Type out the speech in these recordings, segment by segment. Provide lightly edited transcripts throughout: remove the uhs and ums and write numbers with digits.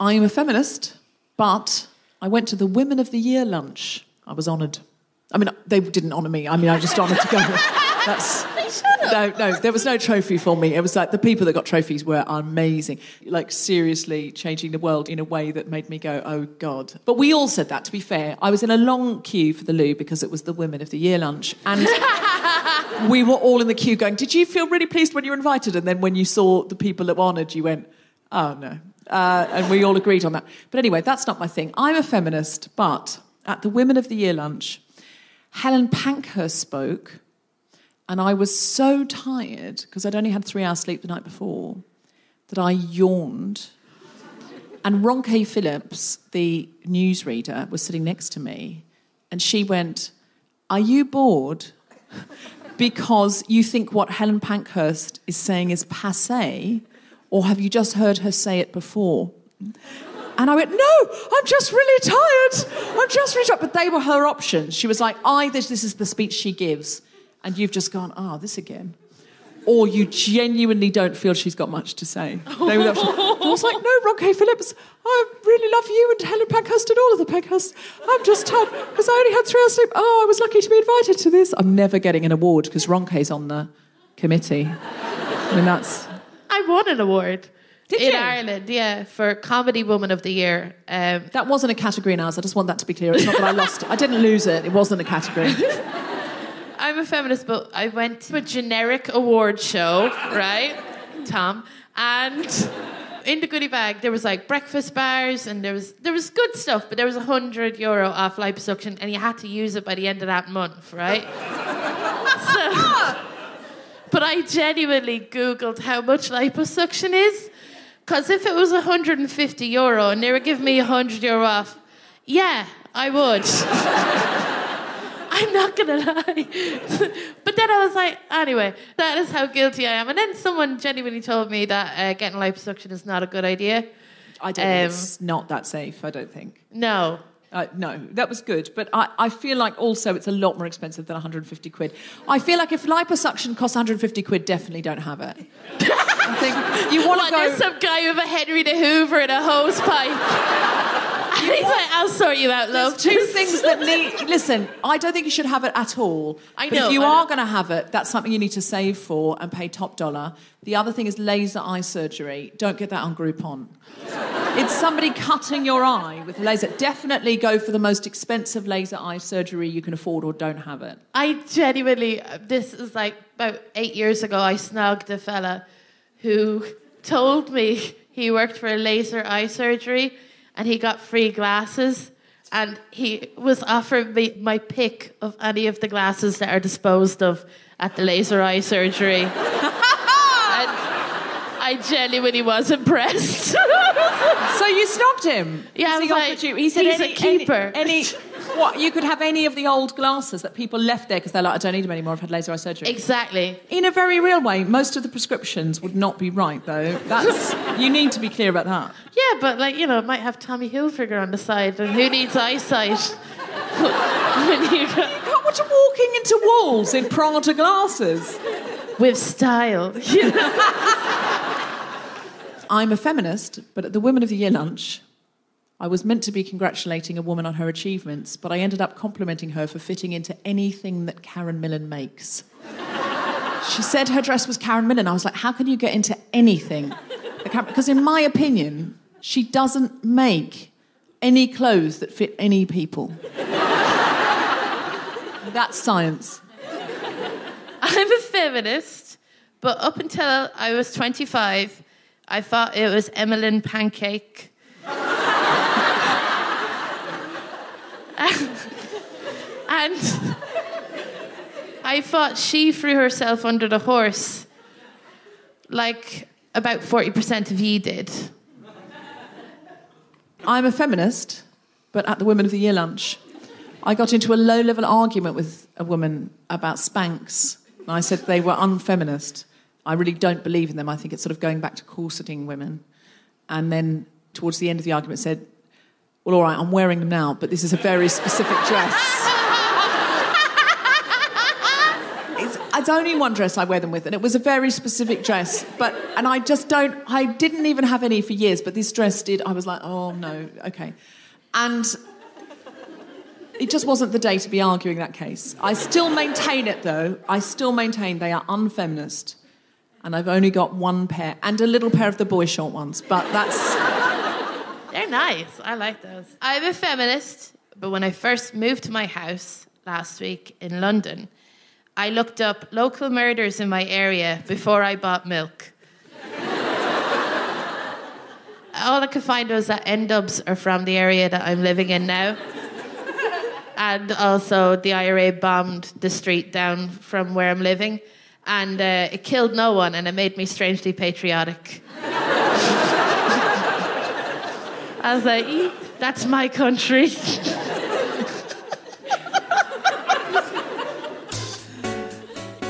I'm a feminist, but I went to the Women of the Year lunch. I was honoured. I mean, they didn't honour me. I mean, I just honoured to go. No, there was no trophy for me. It was like the people that got trophies were amazing. Like, seriously changing the world in a way that made me go, oh, God. But we all said that, to be fair. I was in a long queue for the loo because it was the Women of the Year lunch. And we were all in the queue going, did you feel really pleased when you were invited? And then when you saw the people that were honoured, you went, oh, no. And we all agreed on that. But anyway, that's not my thing. I'm a feminist, but at the Women of the Year lunch, Helen Pankhurst spoke, and I was so tired, because I'd only had 3 hours sleep the night before, that I yawned. And Ronke Phillips, the newsreader, was sitting next to me, and she went, are you bored because you think what Helen Pankhurst is saying is passé, or have you just heard her say it before? And I went, no, I'm just really tired. But they were her options. She was like, either this is the speech she gives, and you've just gone, this again. Or you genuinely don't feel she's got much to say. They were the options. I was like, no, Ronke Phillips, I really love you and Helen Pankhurst and all of the Pankhursts. I'm just tired because I only had 3 hours sleep. I was lucky to be invited to this. I'm never getting an award because Ronke's on the committee. I mean, that's... I won an award. Did in you? Ireland, yeah, for Comedy Woman of the Year. That wasn't a category in ours. I just want that to be clear. It's not that I lost it. I didn't lose it. It wasn't a category. I'm a feminist, but I went to a generic award show, right, Tom? And in the goodie bag, there was like breakfast bars, and there was good stuff, but there was €100 off liposuction, and you had to use it by the end of that month, right? But I genuinely Googled how much liposuction is, because if it was €150 and they were giving me €100 off, yeah, I would. I'm not going to lie. But then I was like, anyway, that is how guilty I am. And then someone genuinely told me that getting liposuction is not a good idea. I don't think it's not that safe, I don't think. No. No, that was good. But I feel like also it's a lot more expensive than 150 quid. I feel like if liposuction costs 150 quid, definitely don't have it. I think you want to go... There's some guy with a Henry the Hoover and a hose pipe. And he's like, I'll sort you out, love. There's 2 things that need... Listen, I don't think you should have it at all. I know. But if you are going to have it, that's something you need to save for and pay top dollar. The other thing is laser eye surgery. Don't get that on Groupon. It's somebody cutting your eye with a laser. Definitely go for the most expensive laser eye surgery you can afford, or don't have it. I genuinely... This is like about 8 years ago, I snogged a fella who told me he worked for a laser eye surgery and he got free glasses, and he was offering me my pick of any of the glasses that are disposed of at the laser eye surgery. And I genuinely was impressed. So you snobbed him? Yeah, he offered you. He said he's a keeper. What, you could have any of the old glasses that people left there because they're like, I don't need them anymore, I've had laser eye surgery. Exactly. In a very real way, most of the prescriptions would not be right, though. You need to be clear about that. Yeah, but, like, you know, it might have Tommy Hilfiger on the side, and who needs eyesight? You can't watch him walking into walls in Prada glasses. With style. I'm a feminist, but at the Women of the Year lunch, I was meant to be congratulating a woman on her achievements, but I ended up complimenting her for fitting into anything that Karen Millen makes. She said her dress was Karen Millen. I was like, how can you get into anything? Because in my opinion, she doesn't make any clothes that fit any people. That's science. I'm a feminist, but up until I was 25, I thought it was Emmeline Pancake. And I thought she threw herself under the horse like about 40% of ye did. I'm a feminist, but at the Women of the Year lunch, I got into a low-level argument with a woman about Spanx. And I said they were unfeminist. I really don't believe in them. I think it's sort of going back to corseting women. And then towards the end of the argument said, well, all right, I'm wearing them now, but this is a very specific dress. It's only one dress I wear them with, and it was a very specific dress. And I didn't even have any for years, but this dress did. I was like, oh, no, okay. And it just wasn't the day to be arguing that case. I still maintain it, though. I still maintain they are unfeminist. And I've only got one pair, and a little pair of the boy short ones, but that's... They're nice. I like those. I'm a feminist, but when I first moved to my house last week in London, I looked up local murders in my area before I bought milk. All I could find was that N-dubs are from the area that I'm living in now. And also the IRA bombed the street down from where I'm living. And it killed no one, and it made me strangely patriotic. I was like, that's my country.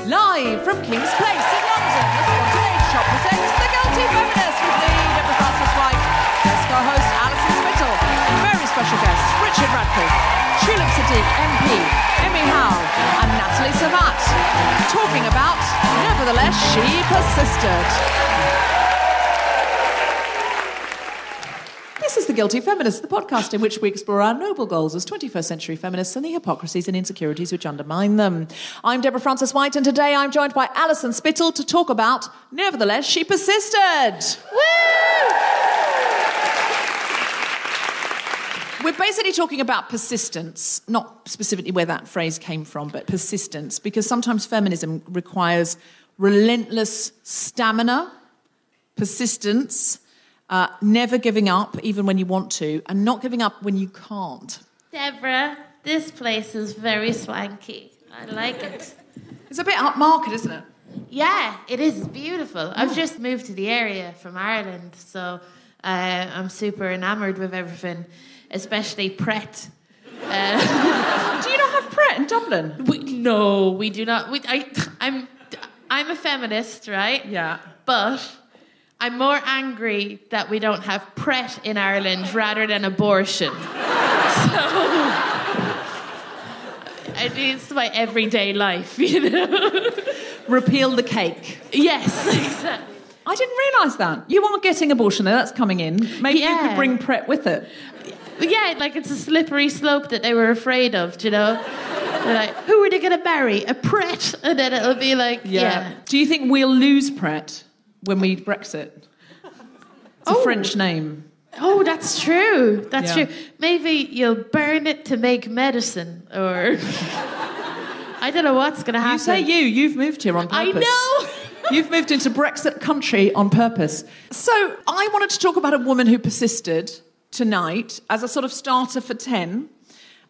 Live from King's Place in London, the Spontaneous Shop presents The Guilty Feminist with me, Deborah Frances-White, guest co-host Alison Spittle, very special guests Richard Radcliffe, Tulip Siddiq MP, Emi Howell and Natali Servat, talking about Nevertheless She Persisted. This is The Guilty Feminist, the podcast in which we explore our noble goals as 21st century feminists and the hypocrisies and insecurities which undermine them. I'm Deborah Frances-White, and today I'm joined by Alison Spittle to talk about Nevertheless She Persisted. Woo! We're basically talking about persistence, not specifically where that phrase came from, but persistence, because sometimes feminism requires relentless stamina, persistence, never giving up even when you want to, and not giving up when you can't. Deborah, this place is very swanky. I like it. It's a bit upmarket, isn't it? Yeah, it is beautiful. I've just moved to the area from Ireland, so I'm super enamoured with everything, especially Pret. Do you not have Pret in Dublin? No, we do not. I'm a feminist, right? Yeah. But I'm more angry that we don't have Pret in Ireland rather than abortion. It's my everyday life, you know. Repeal the cake. Yes, exactly. I didn't realise that. You are getting abortion, though. That's coming in. Maybe you could bring Pret with it. Yeah, like it's a slippery slope that they were afraid of, do you know? They're like, who are they going to marry? A Pret? And then it'll be like, yeah. Do you think we'll lose Pret when we Brexit? It's a French name. Oh, that's true. That's true. Maybe you'll burn it to make medicine, or... I don't know what's going to happen. You say you've moved here on purpose. I know! You've moved into Brexit country on purpose. So I wanted to talk about a woman who persisted tonight as a sort of starter for 10.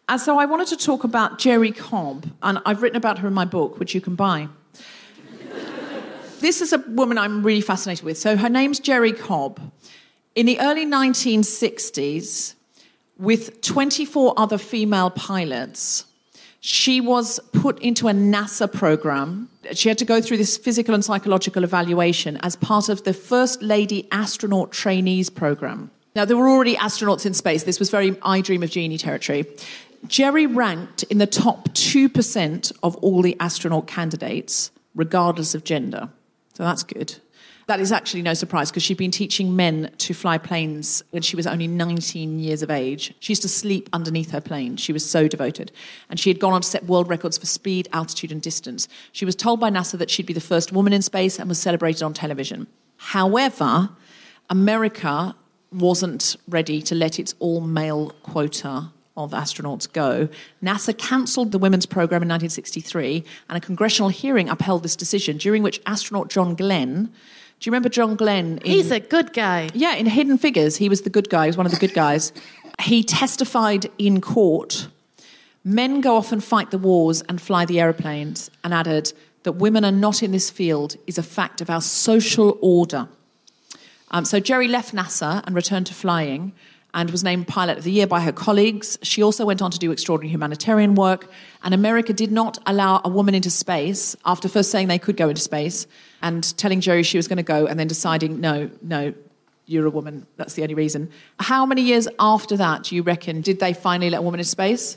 And so I wanted to talk about Jerry Cobb, and I've written about her in my book, which you can buy. This is a woman I'm really fascinated with. So her name's Jerry Cobb. In the early 1960s, with 24 other female pilots, she was put into a NASA program. She had to go through this physical and psychological evaluation as part of the First Lady Astronaut Trainees program. Now, there were already astronauts in space. This was very I Dream of Jeannie territory. Jerry ranked in the top 2% of all the astronaut candidates, regardless of gender. So that's good. That is actually no surprise, because she'd been teaching men to fly planes when she was only 19 years of age. She used to sleep underneath her plane. She was so devoted. And she had gone on to set world records for speed, altitude, and distance. She was told by NASA that she'd be the first woman in space and was celebrated on television. However, America wasn't ready to let its all-male quota of astronauts go. NASA cancelled the women's program in 1963, and a congressional hearing upheld this decision, during which astronaut John Glenn... Do you remember John Glenn? He's a good guy. Yeah, in Hidden Figures, he was the good guy. He was one of the good guys. He testified in court. Men go off and fight the wars and fly the aeroplanes, and added that women are not in this field is a fact of our social order. So Jerry left NASA and returned to flying and was named Pilot of the Year by her colleagues. She also went on to do extraordinary humanitarian work, and America did not allow a woman into space after first saying they could go into space and telling Jerry she was going to go and then deciding, no, you're a woman. That's the only reason. How many years after that, do you reckon, did they finally let a woman into space?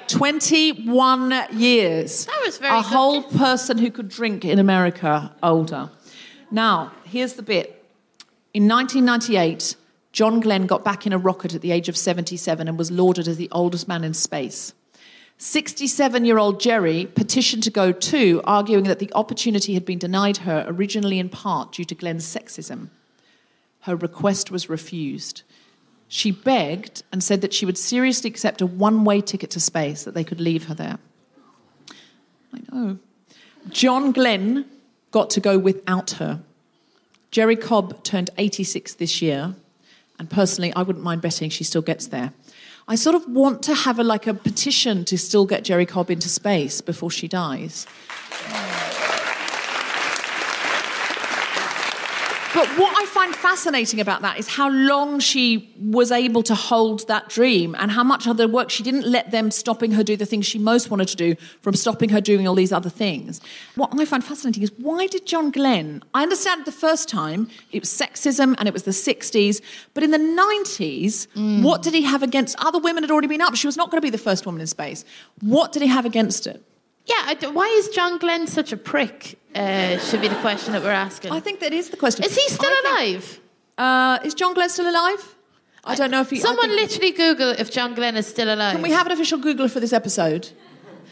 21 years. That was very A good. whole person who could drink in America older. Now, here's the bit. In 1998, John Glenn got back in a rocket at the age of 77 and was lauded as the oldest man in space. 67-year-old Jerry petitioned to go too, arguing that the opportunity had been denied her, originally in part due to Glenn's sexism. Her request was refused. She begged and said that she would seriously accept a one-way ticket to space, that they could leave her there. I know. John Glenn got to go without her. Jerry Cobb turned 86 this year, and personally, I wouldn't mind betting she still gets there. I sort of want to have a petition to still get Jerry Cobb into space before she dies. But what I find fascinating about that is how long she was able to hold that dream and how much other work she didn't let them stopping her do the things she most wanted to do from stopping her doing all these other things. What I find fascinating is why did John Glenn... I understand the first time it was sexism and it was the 60s, but in the 90s, what did he have against... Other women had already been up. She was not going to be the first woman in space. What did he have against it? Yeah, why is John Glenn such a prick? Should be the question that we're asking. I think that is the question. Is he still alive? Is John Glenn still alive? I don't know if he... Someone literally Google if John Glenn is still alive. Can we have an official Googler for this episode?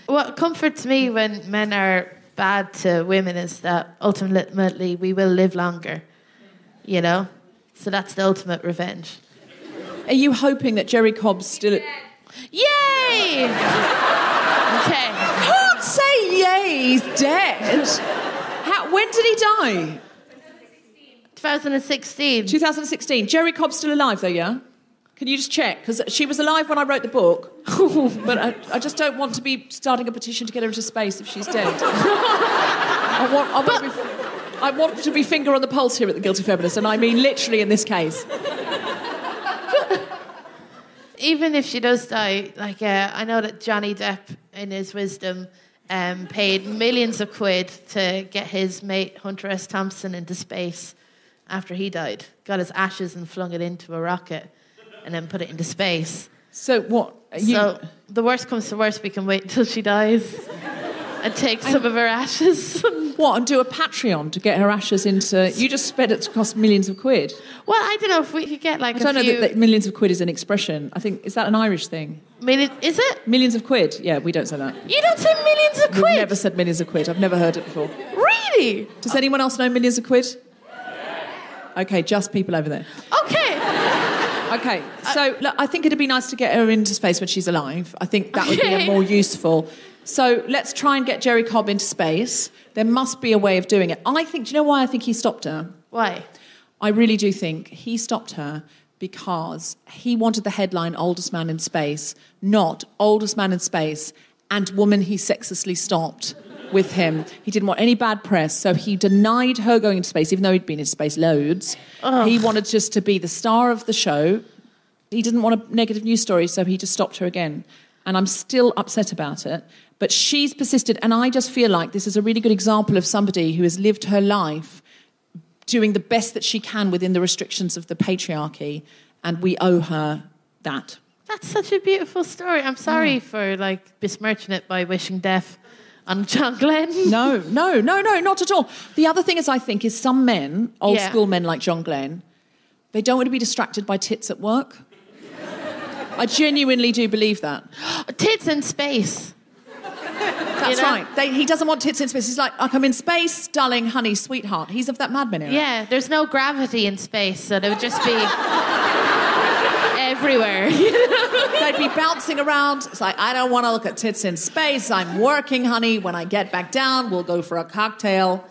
What comforts me when men are bad to women is that ultimately we will live longer, you know? So that's the ultimate revenge. Are you hoping that Jerry Cobb's still... Yay! Okay. Can't say yay, he's dead. When did he die? 2016. 2016. Jerry Cobb's still alive, though, yeah? Can you just check? Because she was alive when I wrote the book. But I just don't want to be starting a petition to get her into space if she's dead. I want to be finger on the pulse here at the Guilty Feminist, and I mean literally in this case. Even if she does die, I know that Johnny Depp, in his wisdom, paid millions of quid to get his mate Hunter S. Thompson into space after he died. Got his ashes and flung it into a rocket and then put it into space. So what? So the worst comes to worst, we can wait until she dies and take some of her ashes. What, and do a Patreon to get her ashes into... You just spent it to cost millions of quid. Well, I don't know if we could get I don't know that millions of quid is an expression. I think, is that an Irish thing? Is it? Millions of quid? Yeah, we don't say that. You don't say millions of quid? We've never said millions of quid. I've never heard it before. Really? Does anyone else know millions of quid? Okay, just people over there. Okay, so look, I think it'd be nice to get her into space when she's alive. I think that would be more useful. So let's try and get Jerry Cobb into space. There must be a way of doing it. Do you know why I think he stopped her? Why? I really do think he stopped her because he wanted the headline oldest man in space, not oldest man in space and woman he sexlessly stopped with him. He didn't want any bad press, so he denied her going into space, even though he'd been in space loads. Ugh. He wanted just to be the star of the show. He didn't want a negative news story, so he just stopped her again. And I'm still upset about it. But she's persisted, and I just feel like this is a really good example of somebody who has lived her life doing the best that she can within the restrictions of the patriarchy, and we owe her that. That's such a beautiful story. I'm sorry for besmirching it by wishing death on John Glenn. No, not at all. The other thing is, I think, is some men, old school men like John Glenn, they don't want to be distracted by tits at work. I genuinely do believe that. Tits in space. That's right. He doesn't want tits in space. He's like, I'm in space, darling, honey, sweetheart. He's of that Mad Men era. Yeah, there's no gravity in space, so they would just be everywhere. They'd be bouncing around. It's like, I don't want to look at tits in space. I'm working, honey. When I get back down, we'll go for a cocktail.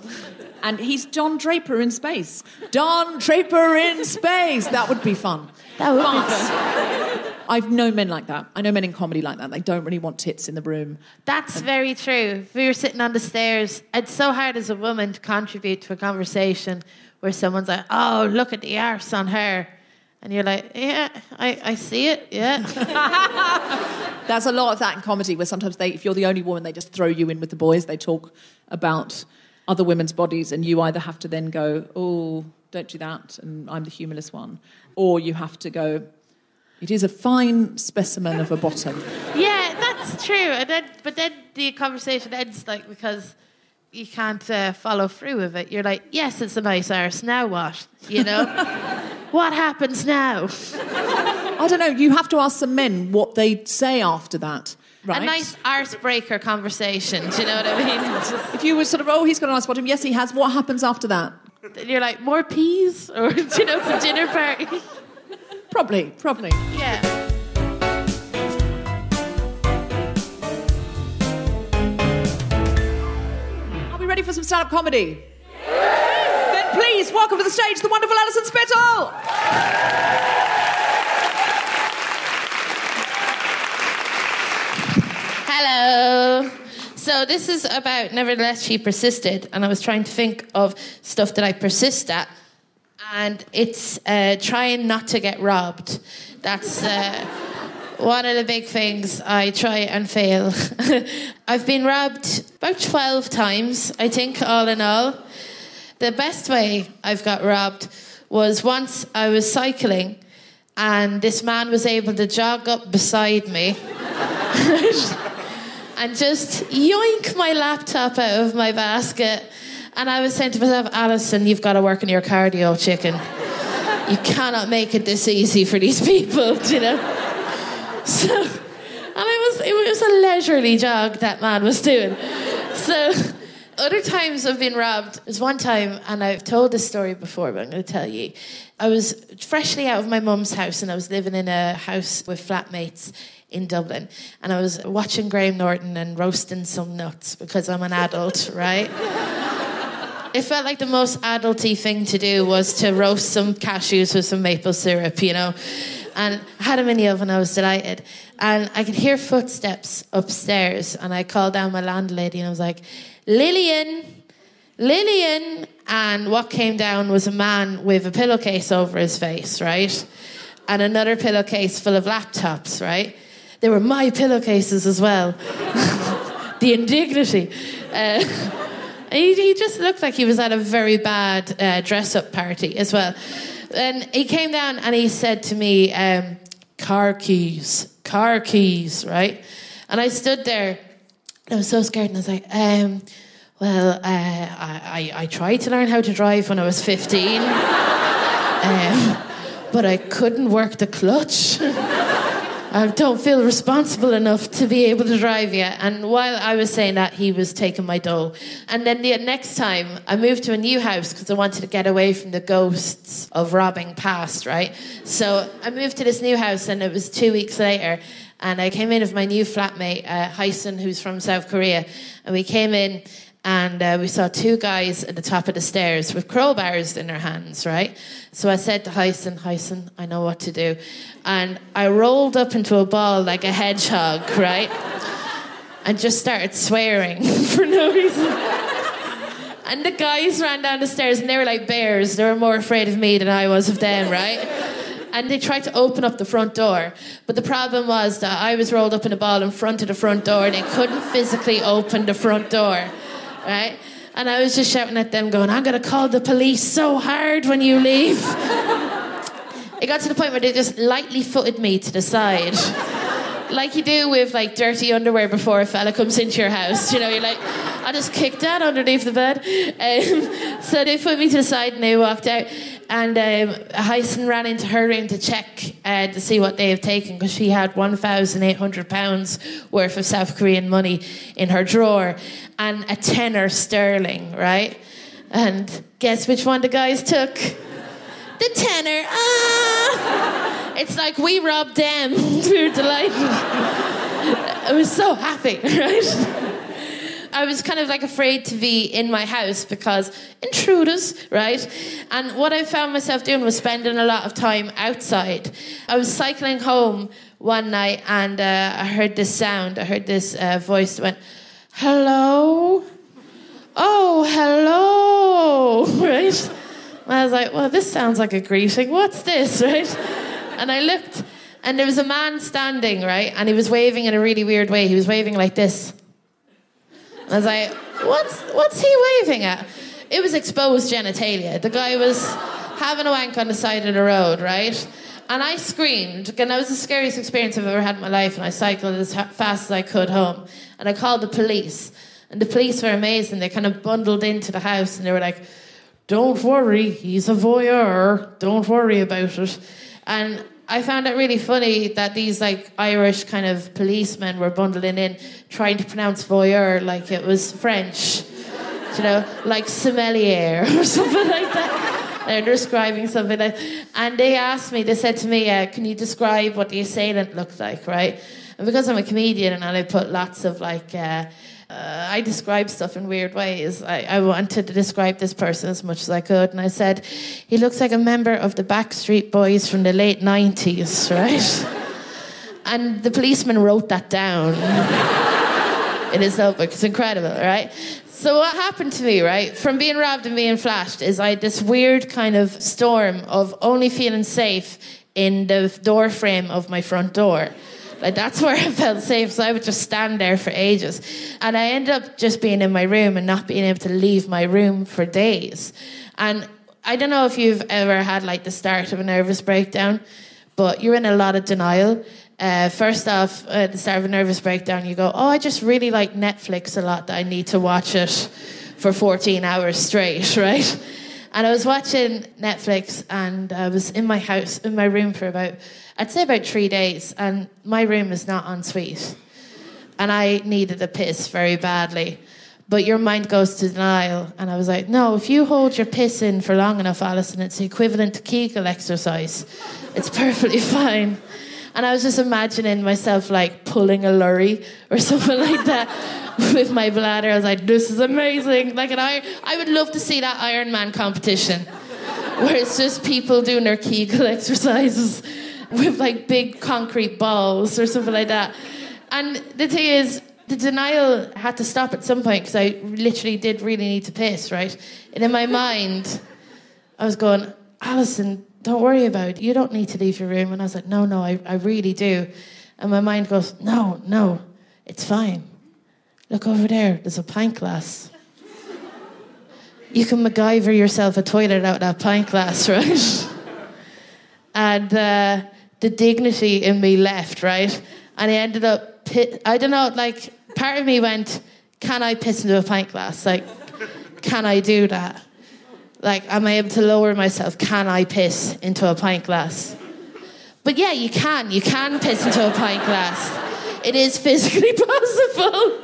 And he's Don Draper in space. Don Draper in space. That would be fun. That would be fun. I've known men like that. I know men in comedy like that. They don't really want tits in the room. That's very true. If we were sitting on the stairs, it's so hard as a woman to contribute to a conversation where someone's like, oh, look at the arse on her. And you're like, yeah, I see it, yeah. There's a lot of that in comedy where sometimes if you're the only woman, they just throw you in with the boys. They talk about other women's bodies and you either have to then go, oh, don't do that, and I'm the humorless one. Or you have to go, it is a fine specimen of a bottom. Yeah, that's true. But then the conversation ends like because you can't follow through with it. You're like, yes, it's a nice arse. Now what? You know? What happens now? I don't know. You have to ask some men what they'd say after that. Right. A nice arse breaker conversation. Do you know what I mean? If you were sort of, he's got a nice bottom. Yes, he has. What happens after that? You're like, more peas? Or, do you know, it's a dinner party? Probably. Yeah. Are we ready for some stand-up comedy? Then please welcome to the stage the wonderful Alison Spittle. Hello. So this is about Nevertheless She Persisted, and I was trying to think of stuff that I persist at, and it's trying not to get robbed. That's one of the big things I try and fail. I've been robbed about 12 times, I think, all in all. The best way I've got robbed was once I was cycling and this man was able to jog up beside me and just yoink my laptop out of my basket. And I was saying to myself, Alison, you've got to work on your cardio, chicken. You cannot make it this easy for these people, you know? So, and it was a leisurely jog that man was doing. So, other times I've been robbed. There's one time, and I've told this story before, but I'm going to tell you. I was freshly out of my mum's house, and I was living in a house with flatmates in Dublin, and I was watching Graham Norton and roasting some nuts because I'm an adult, right? It felt like the most adulty thing to do was to roast some cashews with some maple syrup, you know. And I had them in the oven, I was delighted. And I could hear footsteps upstairs, and I called down my landlady, and I was like, Lillian. And what came down was a man with a pillowcase over his face, right? And another pillowcase full of laptops, right? They were my pillowcases as well. The indignity. He just looked like he was at a very bad dress-up party as well. And he came down and he said to me, car keys, right? And I stood there and I was so scared, and I was like, I tried to learn how to drive when I was 15, but I couldn't work the clutch. I don't feel responsible enough to be able to drive yet. And while I was saying that, he was taking my dough. And then the next time, I moved to a new house because I wanted to get away from the ghosts of robbing past, right? So I moved to this new house, and it was 2 weeks later, and I came in with my new flatmate, Hyson, who's from South Korea, and we came in, and we saw two guys at the top of the stairs with crowbars in their hands, right? So I said to Hyson, I know what to do. And I rolled up into a ball like a hedgehog, right? And just started swearing for no reason. And the guys ran down the stairs, and they were like bears. They were more afraid of me than I was of them, right? And they tried to open up the front door. But the problem was that I was rolled up in a ball in front of the front door, and they couldn't physically open the front door. Right? And I was just shouting at them going, I'm going to call the police so hard when you leave. It got to the point where they just lightly footed me to the side. Like you do with like dirty underwear before a fella comes into your house. You know, you're like, I just kicked that underneath the bed. So they put me to the side and they walked out. And Hyson ran into her room to check to see what they have taken, because she had £1,800 worth of South Korean money in her drawer and a tenner sterling, right? And guess which one the guys took? The tenner. Ah! It's like we robbed them. We were delighted. I was so happy, right? I was kind of like afraid to be in my house because intruders, right? And what I found myself doing was spending a lot of time outside. I was cycling home one night, and I heard this sound. I heard this voice that went, hello? Oh, hello, right? And I was like, well, this sounds like a greeting. What's this, right? And I looked, and there was a man standing, right? And he was waving in a really weird way. He was waving like this. And I was like, what's he waving at? It was exposed genitalia. The guy was having a wank on the side of the road, right? And I screamed, and that was the scariest experience I've ever had in my life, and I cycled as fast as I could home. And I called the police, and the police were amazing. They kind of bundled into the house, and they were like, don't worry, he's a voyeur, don't worry about it. And I found it really funny that these like Irish kind of policemen were bundling in, trying to pronounce voyeur like it was French, you know, like sommelier or something like that. They're describing something like, and they said to me, can you describe what the assailant looked like, right? And because I'm a comedian and I put lots of like, I describe stuff in weird ways. I wanted to describe this person as much as I could, and I said, he looks like a member of the Backstreet Boys from the late 90s, right? And the policeman wrote that down in his notebook. It's incredible, right? So what happened to me, right, from being robbed and being flashed is I had this weird kind of storm of only feeling safe in the door frame of my front door. Like, that's where I felt safe, so I would just stand there for ages. And I ended up just being in my room and not being able to leave my room for days. And I don't know if you've ever had, like, the start of a nervous breakdown, but you're in a lot of denial. First off, at the start of a nervous breakdown, you go, I just really like Netflix a lot, that I need to watch it for 14 hours straight, right? And I was watching Netflix, and I was in my house, in my room for I'd say about 3 days, and my room is not en suite. And I needed a piss very badly. But your mind goes to denial. And I was like, no, if you hold your piss in for long enough, Alison, it's equivalent to Kegel exercise. It's perfectly fine. And I was just imagining myself like pulling a lorry or something like that with my bladder. I was like, this is amazing. Like I would love to see that Iron Man competition where it's just people doing their Kegel exercises with like big concrete balls or something like that. And the thing is, the denial had to stop at some point because I literally did really need to piss, right? And in my mind, I was going, Alison, don't worry about it. You don't need to leave your room. And I was like, no, I really do. And my mind goes, no, it's fine. Look over there. There's a pint glass. You can MacGyver yourself a toilet out of that pint glass, right? And the dignity in me left, right? And I ended up, I don't know, like, part of me went, can I piss into a pint glass? Like, can I do that? Like, am I able to lower myself? Can I piss into a pint glass? But yeah, you can piss into a pint glass. It is physically possible.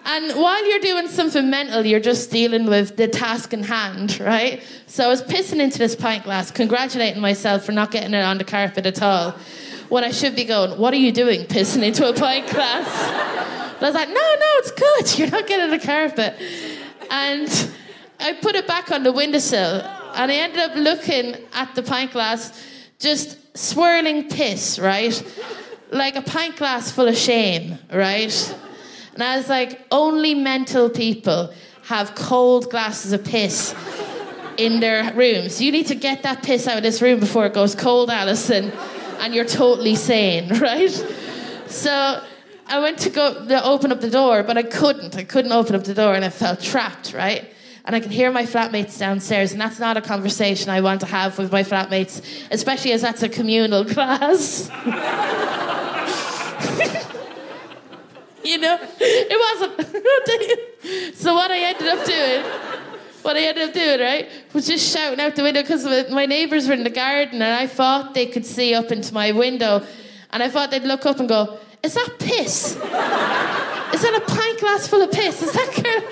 And while you're doing something mental, you're just dealing with the task in hand, right? So I was pissing into this pint glass, congratulating myself for not getting it on the carpet at all, when I should be going, what are you doing, pissing into a pint glass? But I was like, no, it's good. You're not getting the carpet. And I put it back on the windowsill, and I ended up looking at the pint glass, just swirling piss, right? Like a pint glass full of shame, right? And I was like, only mental people have cold glasses of piss in their rooms. You need to get that piss out of this room before it goes cold, Alison, and you're totally sane, right? So I went to go to open up the door, but I couldn't. I couldn't open up the door, and I felt trapped, right? And I can hear my flatmates downstairs, and that's not a conversation I want to have with my flatmates, especially as that's a communal class. You know, it wasn't. So what I ended up doing, right, was just shouting out the window because my neighbours were in the garden, and I thought they could see up into my window, and I thought they'd look up and go, is that piss? Is that a pint glass full of piss? Is that girl?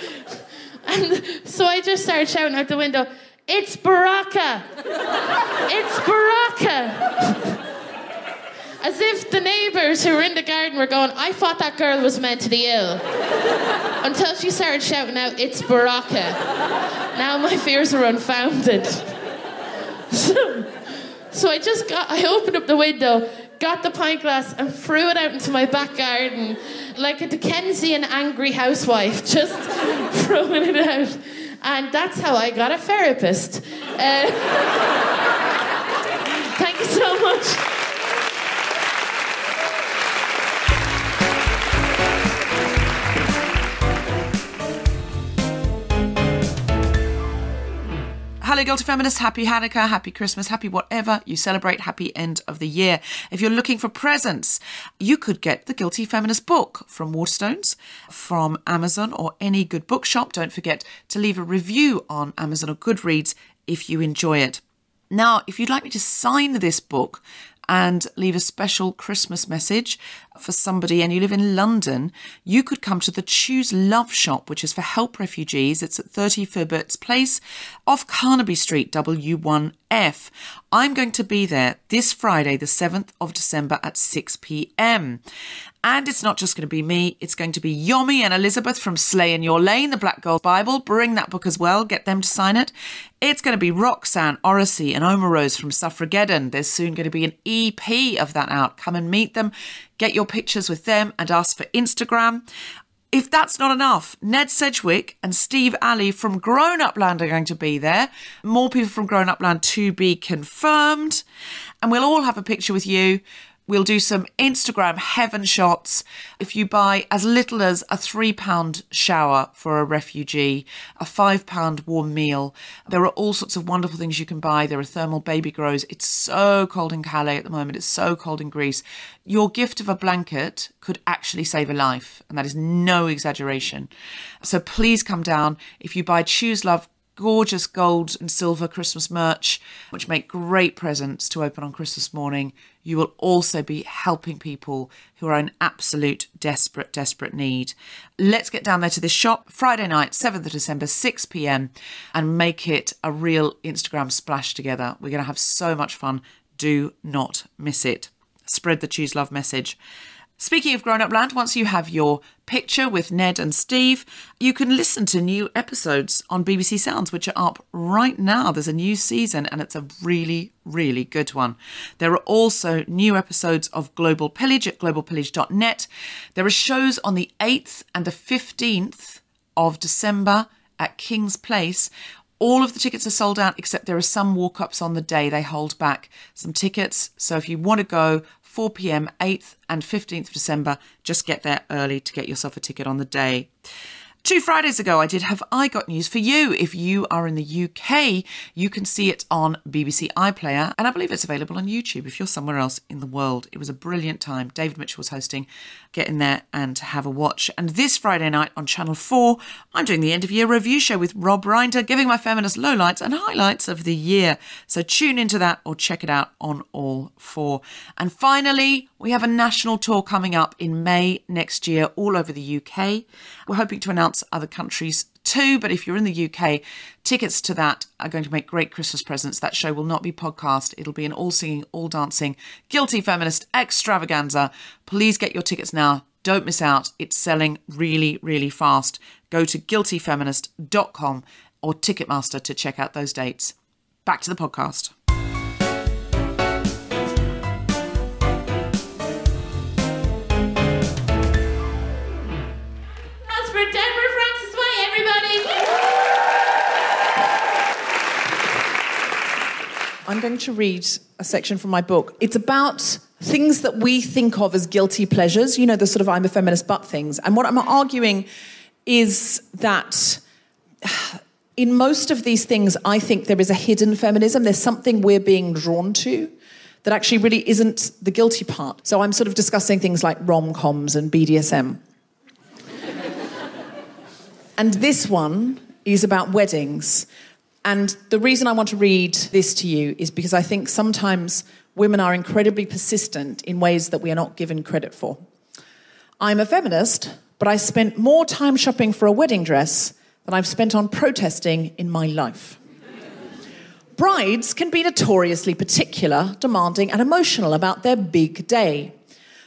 And so I just started shouting out the window, it's Baraka! It's Baraka! As if the neighbours who were in the garden were going, I thought that girl was mentally ill. Until she started shouting out, it's Baraka. Now my fears are unfounded. So I opened up the window, got the pint glass and threw it out into my back garden like a Dickensian angry housewife, just throwing it out. And that's how I got a therapist. Thank you so much. earlier, Guilty Feminist, happy Hanukkah, happy Christmas, happy whatever you celebrate, happy end of the year. If you're looking for presents, you could get the Guilty Feminist book from Waterstones, from Amazon or any good bookshop. Don't forget to leave a review on Amazon or Goodreads if you enjoy it. Now, if you'd like me to sign this book and leave a special Christmas message for somebody and you live in London, you could come to the Choose Love shop, which is for help refugees. It's at 30 Filbert's Place off Carnaby Street, W1F. I'm going to be there this Friday, the 7th of December at 6 p.m. And it's not just going to be me, it's going to be Yomi and Elizabeth from Slay in Your Lane, the Black Girl Bible. Bring that book as well, get them to sign it. It's going to be Roxanne, Oracy and Oma Rose from Suffrageddon. There's soon going to be an EP of that out. Come and meet them, get your pictures with them and ask for Instagram. If that's not enough, Ned Sedgwick and Steve Alley from Grown Up Land are going to be there. More people from Grown Up Land to be confirmed. And we'll all have a picture with you. We'll do some Instagram heaven shots. If you buy as little as a £3 shower for a refugee, a £5 warm meal, there are all sorts of wonderful things you can buy. There are thermal baby grows. It's so cold in Calais at the moment. It's so cold in Greece. Your gift of a blanket could actually save a life. And that is no exaggeration. So please come down. If you buy Choose Love, gorgeous gold and silver Christmas merch, which make great presents to open on Christmas morning, you will also be helping people who are in absolute desperate need. Let's get down there to this shop Friday night, 7th of December, 6 p.m. and make it a real Instagram splash together. We're going to have so much fun. Do not miss it. Spread the Choose Love message. Speaking of Grown Up Land, once you have your picture with Ned and Steve, you can listen to new episodes on BBC Sounds, which are up right now. There's a new season and it's a really, really good one. There are also new episodes of Global Pillage at globalpillage.net. There are shows on the 8th and the 15th of December at King's Place. All of the tickets are sold out, except there are some walk-ups on the day. They hold back some tickets. So if you want to go, 4 p.m, 8th and 15th of December, just get there early to get yourself a ticket on the day. 2 Fridays ago, I did have I Got News for You. If you are in the UK, you can see it on BBC iPlayer, and I believe it's available on YouTube if you're somewhere else in the world. It was a brilliant time. David Mitchell was hosting. Get in there and have a watch. And this Friday night on Channel 4, I'm doing the end-of-year review show with Rob Rinder, giving my feminist lowlights and highlights of the year. So tune into that or check it out on All 4. And finally, we have a national tour coming up in May next year all over the UK. We're hoping to announce other countries too, but if you're in the UK, tickets to that are going to make great Christmas presents. That show will not be podcast. It'll be an all singing, all dancing, Guilty Feminist extravaganza. Please get your tickets now. Don't miss out. It's selling really, really fast. Go to guiltyfeminist.com or Ticketmaster to check out those dates. Back to the podcast. Deborah Frances-White, everybody! I'm going to read a section from my book. It's about things that we think of as guilty pleasures, you know, the sort of I'm a feminist but things. And what I'm arguing is that in most of these things, I think there is a hidden feminism. There's something we're being drawn to that actually really isn't the guilty part. So I'm sort of discussing things like rom-coms and BDSM. And this one is about weddings. And the reason I want to read this to you is because I think sometimes women are incredibly persistent in ways that we are not given credit for. I'm a feminist, but I spent more time shopping for a wedding dress than I've spent on protesting in my life. Brides can be notoriously particular, demanding and emotional about their big day.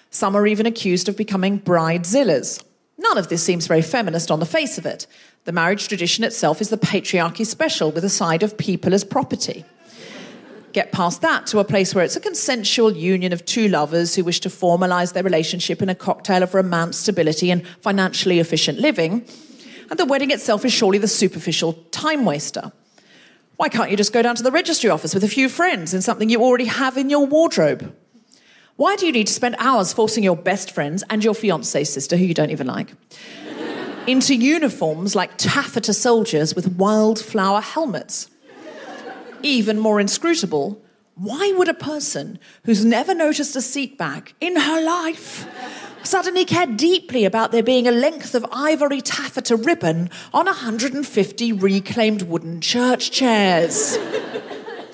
Some are even accused of becoming bridezillas. None of this seems very feminist on the face of it. The marriage tradition itself is the patriarchy special with a side of people as property. Get past that to a place where it's a consensual union of two lovers who wish to formalise their relationship in a cocktail of romance, stability and financially efficient living, and the wedding itself is surely the superficial time waster. Why can't you just go down to the registry office with a few friends in something you already have in your wardrobe? Why do you need to spend hours forcing your best friends and your fiancé's sister, who you don't even like, into uniforms like taffeta soldiers with wildflower helmets? Even more inscrutable, why would a person who's never noticed a seat back in her life suddenly care deeply about there being a length of ivory taffeta ribbon on 150 reclaimed wooden church chairs?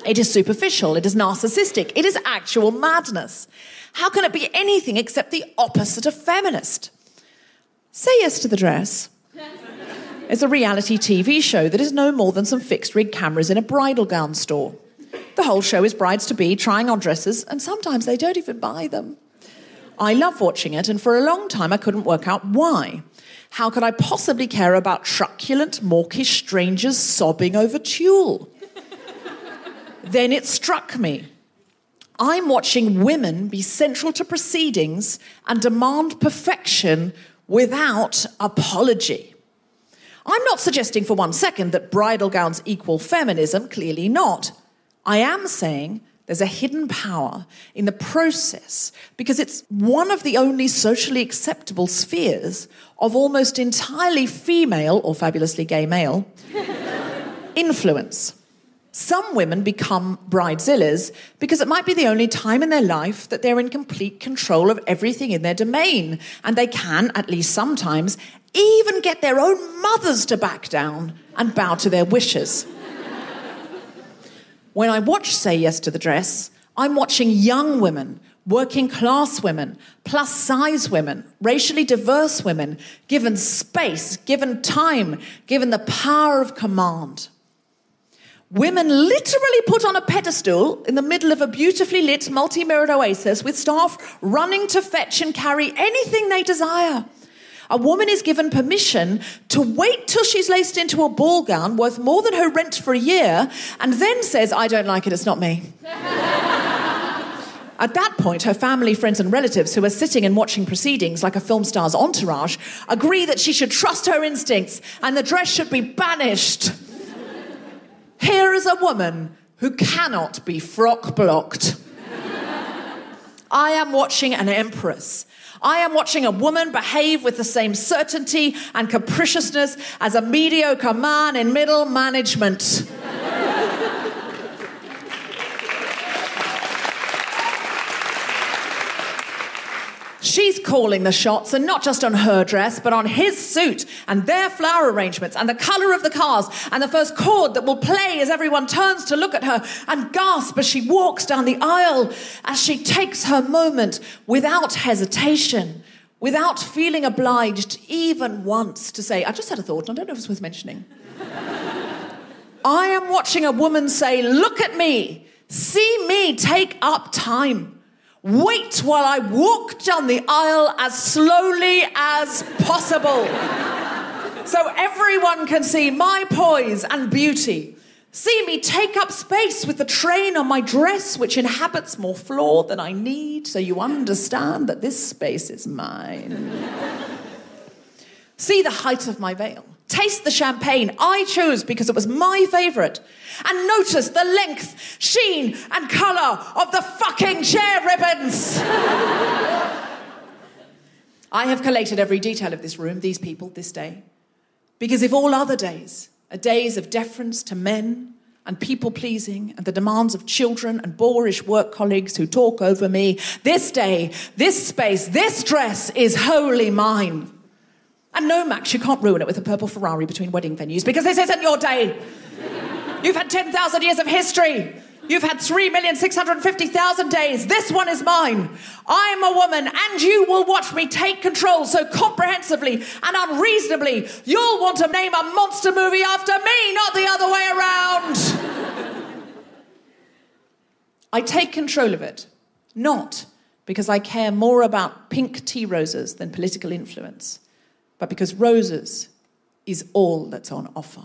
It is superficial, it is narcissistic, it is actual madness. How can it be anything except the opposite of feminist? Say Yes to the Dress is a reality TV show that is no more than some fixed-rig cameras in a bridal gown store. The whole show is brides-to-be trying on dresses, and sometimes they don't even buy them. I love watching it, and for a long time I couldn't work out why. How could I possibly care about truculent, mawkish strangers sobbing over tulle? Then it struck me. I'm watching women be central to proceedings and demand perfection without apology. I'm not suggesting for 1 second that bridal gowns equal feminism, clearly not. I am saying there's a hidden power in the process because it's one of the only socially acceptable spheres of almost entirely female, or fabulously gay male, influence. Some women become bridezillas because it might be the only time in their life that they're in complete control of everything in their domain, and they can, at least sometimes, even get their own mothers to back down and bow to their wishes. When I watch Say Yes to the Dress, I'm watching young women, working class women, plus size women, racially diverse women, given space, given time, given the power of command. Women literally put on a pedestal in the middle of a beautifully lit multi-mirrored oasis with staff running to fetch and carry anything they desire. A woman is given permission to wait till she's laced into a ball gown worth more than her rent for a year and then says, I don't like it, it's not me. At that point, her family, friends and relatives who are sitting and watching proceedings like a film star's entourage agree that she should trust her instincts and the dress should be banished. Here is a woman who cannot be frock-blocked. I am watching an empress. I am watching a woman behave with the same certainty and capriciousness as a mediocre man in middle management. She's calling the shots, and not just on her dress, but on his suit and their flower arrangements and the colour of the cars and the first chord that will play as everyone turns to look at her and gasp as she walks down the aisle, as she takes her moment without hesitation, without feeling obliged even once to say, I just had a thought, and I don't know if it's worth mentioning. I am watching a woman say, look at me, see me take up time. Wait while I walk down the aisle as slowly as possible so everyone can see my poise and beauty. See me take up space with the train on my dress, which inhabits more floor than I need, so you understand that this space is mine. See the height of my veil. Taste the champagne I chose because it was my favourite. And notice the length, sheen and colour of the fucking chair ribbons. I have collated every detail of this room, these people, this day. Because if all other days are days of deference to men and people-pleasing and the demands of children and boorish work colleagues who talk over me, this day, this space, this dress is wholly mine. And no, Max, you can't ruin it with a purple Ferrari between wedding venues because this isn't your day. You've had 10,000 years of history. You've had 3,650,000 days. This one is mine. I'm a woman and you will watch me take control so comprehensively and unreasonably. You'll want to name a monster movie after me, not the other way around. I take control of it, not because I care more about pink tea roses than political influence, but because roses is all that's on offer.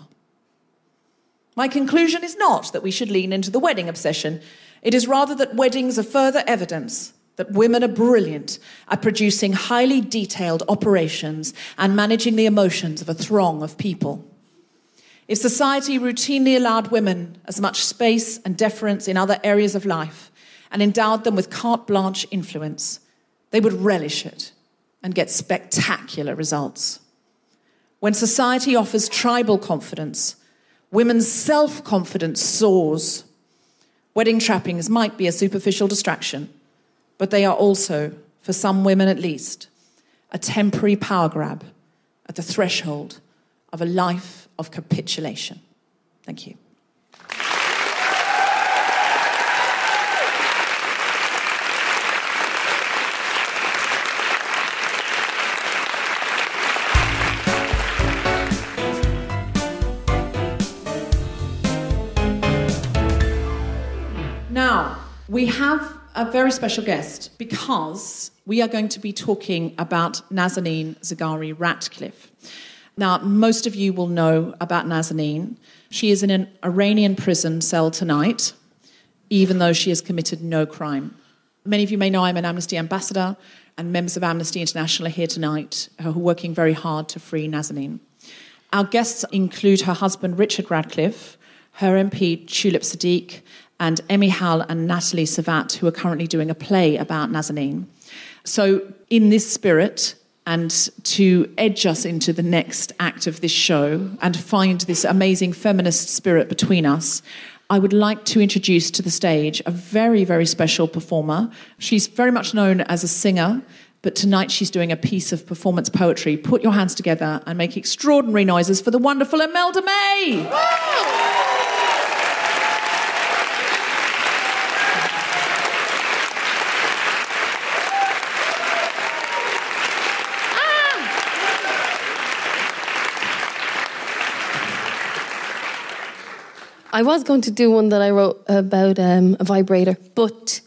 My conclusion is not that we should lean into the wedding obsession. It is rather that weddings are further evidence that women are brilliant at producing highly detailed operations and managing the emotions of a throng of people. If society routinely allowed women as much space and deference in other areas of life and endowed them with carte blanche influence, they would relish it and get spectacular results. When society offers tribal confidence, women's self-confidence soars. Wedding trappings might be a superficial distraction, but they are also, for some women at least, a temporary power grab at the threshold of a life of capitulation. Thank you. Now, we have a very special guest because we are going to be talking about Nazanin Zaghari Ratcliffe. Now, most of you will know about Nazanin. She is in an Iranian prison cell tonight, even though she has committed no crime. Many of you may know I'm an Amnesty ambassador, and members of Amnesty International are here tonight who are working very hard to free Nazanin. Our guests include her husband, Richard Radcliffe, her MP, Tulip Siddiq, and Emi Howell and Natali, Servat, who are currently doing a play about Nazanin. So in this spirit, and to edge us into the next act of this show and find this amazing feminist spirit between us, I would like to introduce to the stage a very, very special performer. She's very much known as a singer, but tonight she's doing a piece of performance poetry. Put your hands together and make extraordinary noises for the wonderful Imelda May! I was going to do one that I wrote about a vibrator, but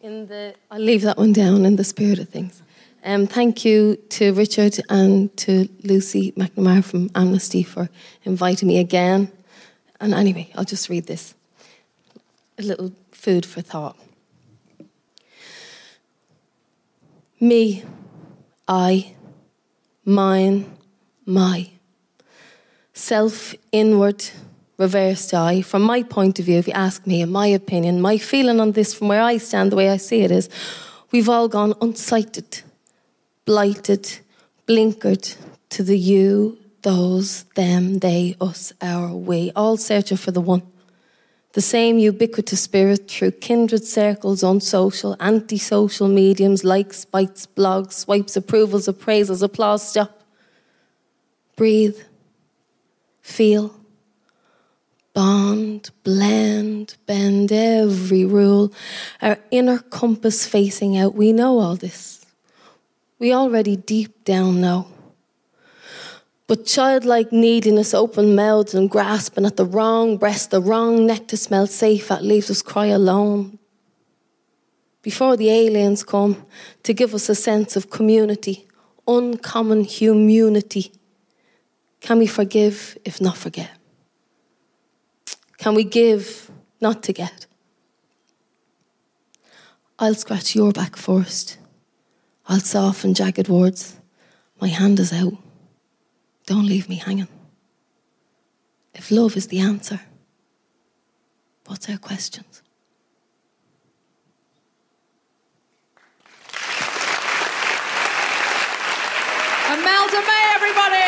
I'll leave that one down in the spirit of things. Thank you to Richard and to Lucy McNamara from Amnesty for inviting me again. And anyway, I'll just read this. A little food for thought. Me, I, mine, my. Self, inward, reversed I. From my point of view, if you ask me, in my opinion, my feeling on this from where I stand, the way I see it is, we've all gone unsighted, blighted, blinkered to the you, those, them, they, us, our, we, all searching for the one. The same ubiquitous spirit through kindred circles, unsocial, anti-social mediums, likes, bites, blogs, swipes, approvals, appraisals, applause, stop. Breathe. Feel. Bond, blend, bend every rule. Our inner compass facing out. We know all this. We already deep down know. But childlike neediness, open mouths and grasping at the wrong breast, the wrong neck to smell safe at leaves us cry alone. Before the aliens come to give us a sense of community, uncommon humanity, can we forgive if not forget? Can we give, not to get? I'll scratch your back first. I'll soften jagged words. My hand is out. Don't leave me hanging. If love is the answer, what's our questions? Imelda May, everybody!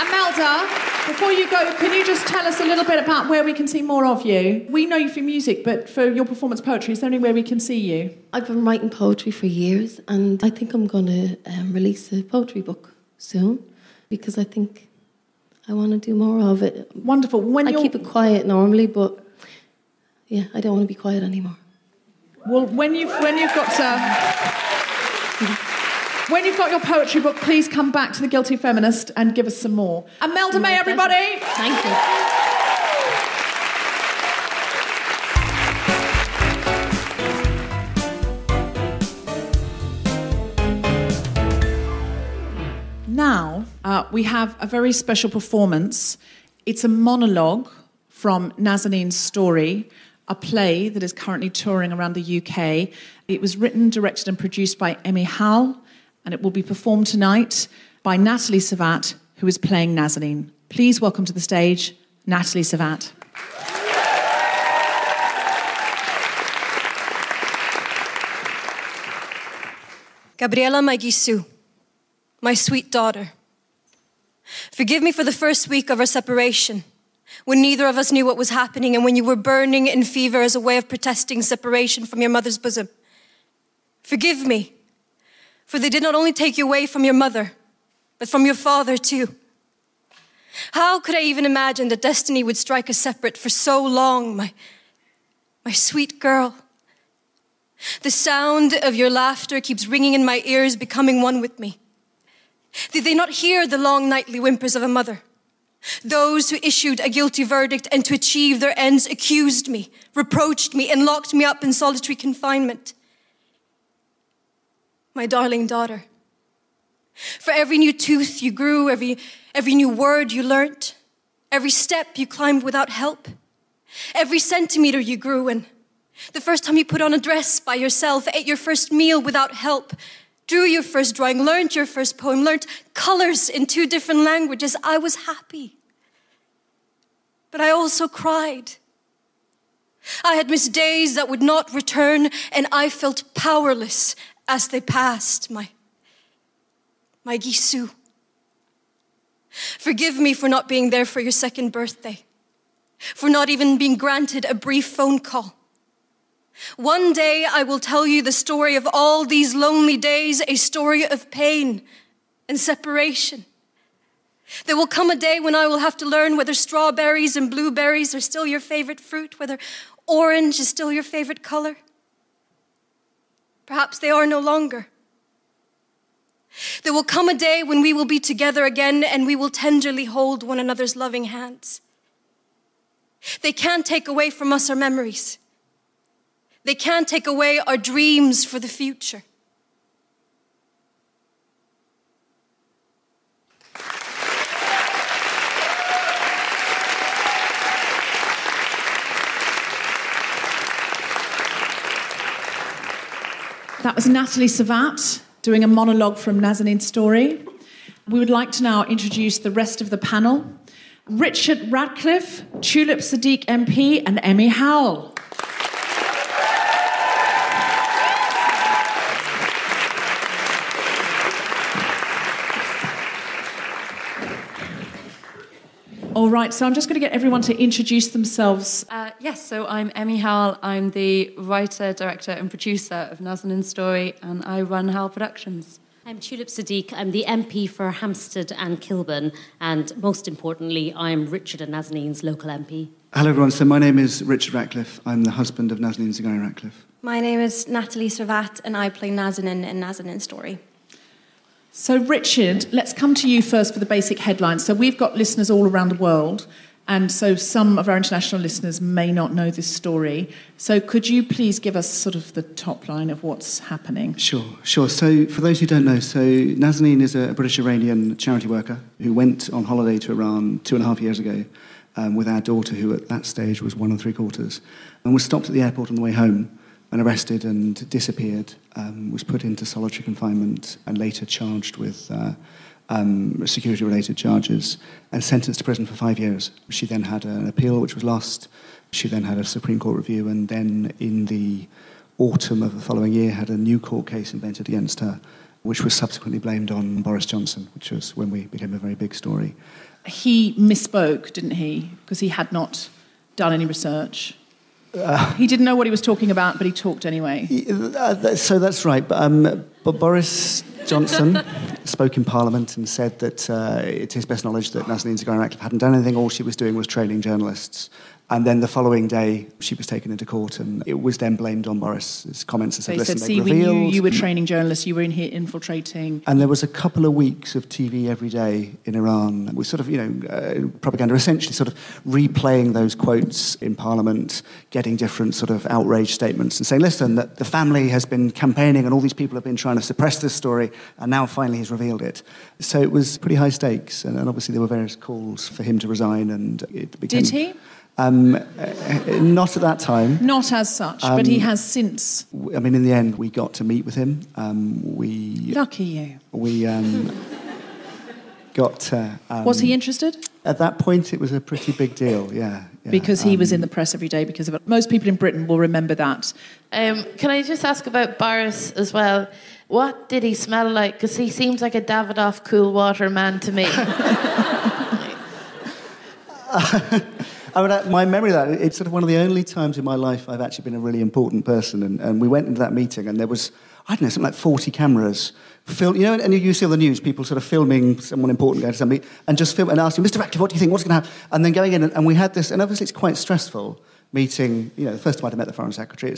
Imelda, before you go, can you just tell us a little bit about where we can see more of you? We know you for music, but for your performance poetry, is there anywhere we can see you? I've been writing poetry for years, and I think I'm going to release a poetry book soon, because I think I want to do more of it. Wonderful. I keep it quiet normally, but yeah, I don't want to be quiet anymore. Well, when you've got your poetry book, please come back to the Guilty Feminist and give us some more. Imelda May, everybody! Thank you. Now, we have a very special performance. It's a monologue from Nazanin's story, a play that is currently touring around the UK. It was written, directed and produced by Emi Howell, and it will be performed tonight by Natali Servat, who is playing Nazanin. Please welcome to the stage, Natali Servat. Gabriela Maigisu, my sweet daughter, Forgive me for the first week of our separation, when neither of us knew what was happening and when you were burning in fever as a way of protesting separation from your mother's bosom. Forgive me, for they did not only take you away from your mother, but from your father too. How could I even imagine that destiny would strike us separate for so long, my sweet girl? The sound of your laughter keeps ringing in my ears, becoming one with me. Did they not hear the long nightly whimpers of a mother? Those who issued a guilty verdict and to achieve their ends accused me, reproached me, and locked me up in solitary confinement. My darling daughter, for every new tooth you grew, every new word you learnt, every step you climbed without help, every centimetre you grew in, the first time you put on a dress by yourself, ate your first meal without help, drew your first drawing, learnt your first poem, learnt colours in 2 different languages, I was happy. But I also cried. I had missed days that would not return, and I felt powerless as they passed, my Gisu. Forgive me for not being there for your 2nd birthday, for not even being granted a brief phone call. One day I will tell you the story of all these lonely days, a story of pain and separation. There will come a day when I will have to learn whether strawberries and blueberries are still your favorite fruit, whether orange is still your favorite color. Perhaps they are no longer. There will come a day when we will be together again and we will tenderly hold one another's loving hands. They can't take away from us our memories. They can't take away our dreams for the future. That was Natali Servat doing a monologue from Nazanin's story. We would like to now introduce the rest of the panel. Richard Radcliffe, Tulip Siddiq MP, and Emi Howell. All right, so I'm just going to get everyone to introduce themselves. Yes, so I'm Emi Howell. I'm the writer, director and producer of Nazanin's story, and I run Howell Productions. I'm Tulip Siddiq. I'm the MP for Hampstead and Kilburn, and most importantly, I'm Richard and Nazanin's local MP. Hello everyone, so my name is Richard Radcliffe. I'm the husband of Nazanin Zaghari Ratcliffe. My name is Natali Servat and I play Nazanin in Nazanin's story. So Richard, let's come to you first for the basic headlines. So we've got listeners all around the world, and so some of our international listeners may not know this story. So could you please give us sort of the top line of what's happening? Sure. So for those who don't know, so Nazanin is a British-Iranian charity worker who went on holiday to Iran 2.5 years ago with our daughter, who at that stage was 1 3/4, and was stopped at the airport on the way home and arrested and disappeared, was put into solitary confinement and later charged with security-related charges and sentenced to prison for 5 years. She then had an appeal which was lost. She then had a Supreme Court review, and then in the autumn of the following year had a new court case invented against her, which was subsequently blamed on Boris Johnson, which was when we became a very big story. He misspoke, didn't he? Because he had not done any research. He didn't know what he was talking about, but he talked anyway. So that's right. But Boris Johnson spoke in Parliament and said that it's his best knowledge that Nazanin Zaghari Ratcliffe hadn't done anything. All she was doing was training journalists. And then the following day, she was taken into court, and it was then blamed on Boris's comments and said, They said, listen, see, they we revealed... knew you were training journalists, you were in here infiltrating. And there was a couple of weeks of TV every day in Iran with sort of, propaganda, essentially sort of replaying those quotes in Parliament, getting different sort of outrage statements and saying, listen, that the family has been campaigning and all these people have been trying to suppress this story, and now finally he's revealed it. So it was pretty high stakes, and obviously there were various calls for him to resign, and it became... Did he? Not at that time. Not as such, but he has since. I mean, in the end, we got to meet with him. Lucky you. We got... was he interested? At that point, it was a pretty big deal, yeah. Because he was in the press every day because of it. Most people in Britain will remember that. Can I just ask about Boris as well? what did he smell like? Because he seems like a Davidoff cool water man to me. My memory of that, it's sort of one of the only times in my life I've actually been a really important person. And we went into that meeting and there was, I don't know, something like 40 cameras. And you see on the news, people sort of filming someone important going to somebody and just film and asking, Mr. Ratcliffe, what do you think? What's going to happen? And then going in and we had this, and obviously it's quite stressful meeting, the first time I'd met the Foreign Secretary,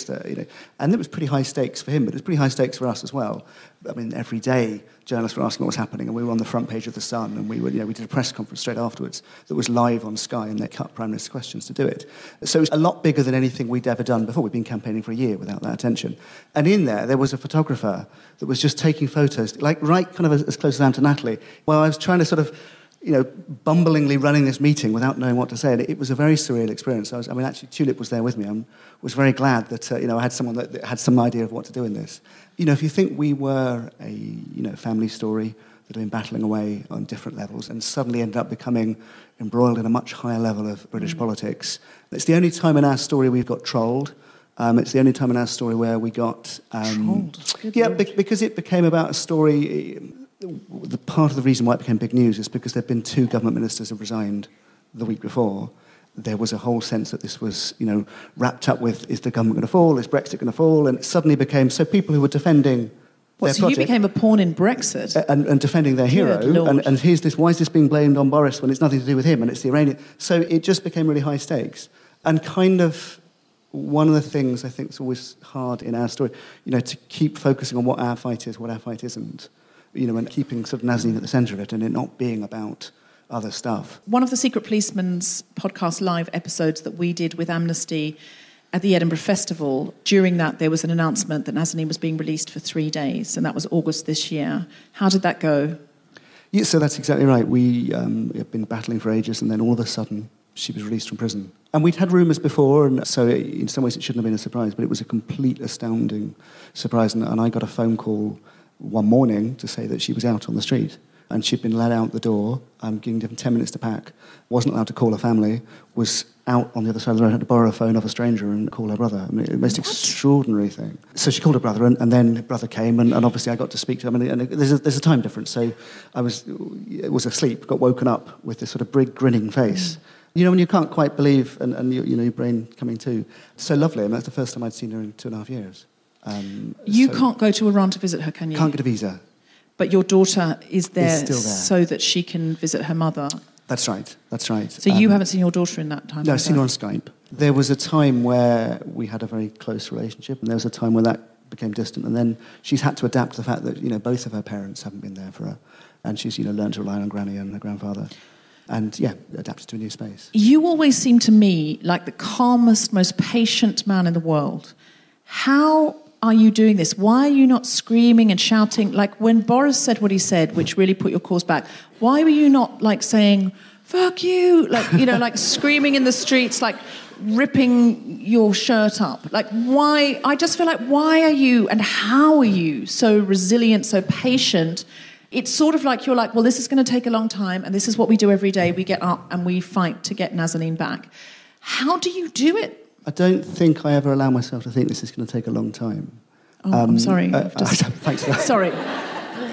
and it was pretty high stakes for him, but it was pretty high stakes for us as well. I mean, every day journalists were asking what was happening, and we were on the front page of The Sun, and we did a press conference straight afterwards that was live on Sky, and they cut Prime Minister's questions to do it. So it was a lot bigger than anything we'd ever done before. We'd been campaigning for a year without that attention. And in there was a photographer that was just taking photos, like right kind of as close as I am to Natali, while I was trying to sort of bumblingly running this meeting without knowing what to say. And it was a very surreal experience. Actually, Tulip was there with me. I was very glad that, I had someone that had some idea of what to do in this. If you think we were a, family story that had been battling away on different levels and suddenly ended up becoming embroiled in a much higher level of British politics. It's the only time in our story we've got trolled. It's the only time in our story where we got... trolled? Because it became about a story... The part of the reason why it became big news is because there'd been 2 government ministers who resigned the week before. There was a whole sense that this was, wrapped up with, is the government going to fall? Is Brexit going to fall? And it suddenly became, so people who were defending their project... you became a pawn in Brexit? And defending their hero. And here's this, why is this being blamed on Boris when it's nothing to do with him and it's the Iranian... So it just became really high stakes. And kind of one of the things I think is always hard in our story, to keep focusing on what our fight is, what our fight isn't. And keeping sort of Nazanin at the centre of it and it not being about other stuff. One of the Secret Policeman's podcast live episodes that we did with Amnesty at the Edinburgh Festival, during that there was an announcement that Nazanin was being released for 3 days, and that was August this year. How did that go? Yeah, so that's exactly right. We had been battling for ages, and then all of a sudden she was released from prison. And we'd had rumours before, and so in some ways it shouldn't have been a surprise, but it was a complete astounding surprise. And I got a phone call one morning to say that she was out on the street and she'd been let out the door, giving them 10 minutes to pack, wasn't allowed to call her family, was out on the other side of the road, had to borrow a phone off a stranger and call her brother. I mean, the most extraordinary thing. So she called her brother, and then her brother came, and obviously I got to speak to him. And there's a time difference, so I was asleep, got woken up with this sort of big grinning face. When you can't quite believe, and your brain coming to. So lovely, and that's the first time I'd seen her in 2.5 years. You can't go to Iran to visit her, can you? Can't get a visa. But your daughter is still there. So that she can visit her mother. That's right. So you haven't seen your daughter in that time? No, I've seen her on Skype. There was a time where we had a very close relationship, and there was a time where that became distant, and then she's had to adapt to the fact that, both of her parents haven't been there for her, and she's, learned to rely on Granny and her grandfather. And, adapted to a new space. You always seem to me like the calmest, most patient man in the world. How are you doing this? Why are you not screaming and shouting? Like when Boris said what he said, which really put your cause back, why were you not like saying, fuck you? Like, like screaming in the streets, like ripping your shirt up? Like why? I just feel like why are you and how are you so resilient, so patient? It's sort of like you're like, well, this is going to take a long time and this is what we do every day. We get up and we fight to get Nazanin back. How do you do it? I don't think I ever allow myself to think this is going to take a long time. Oh, I'm sorry. Thanks for that. Sorry.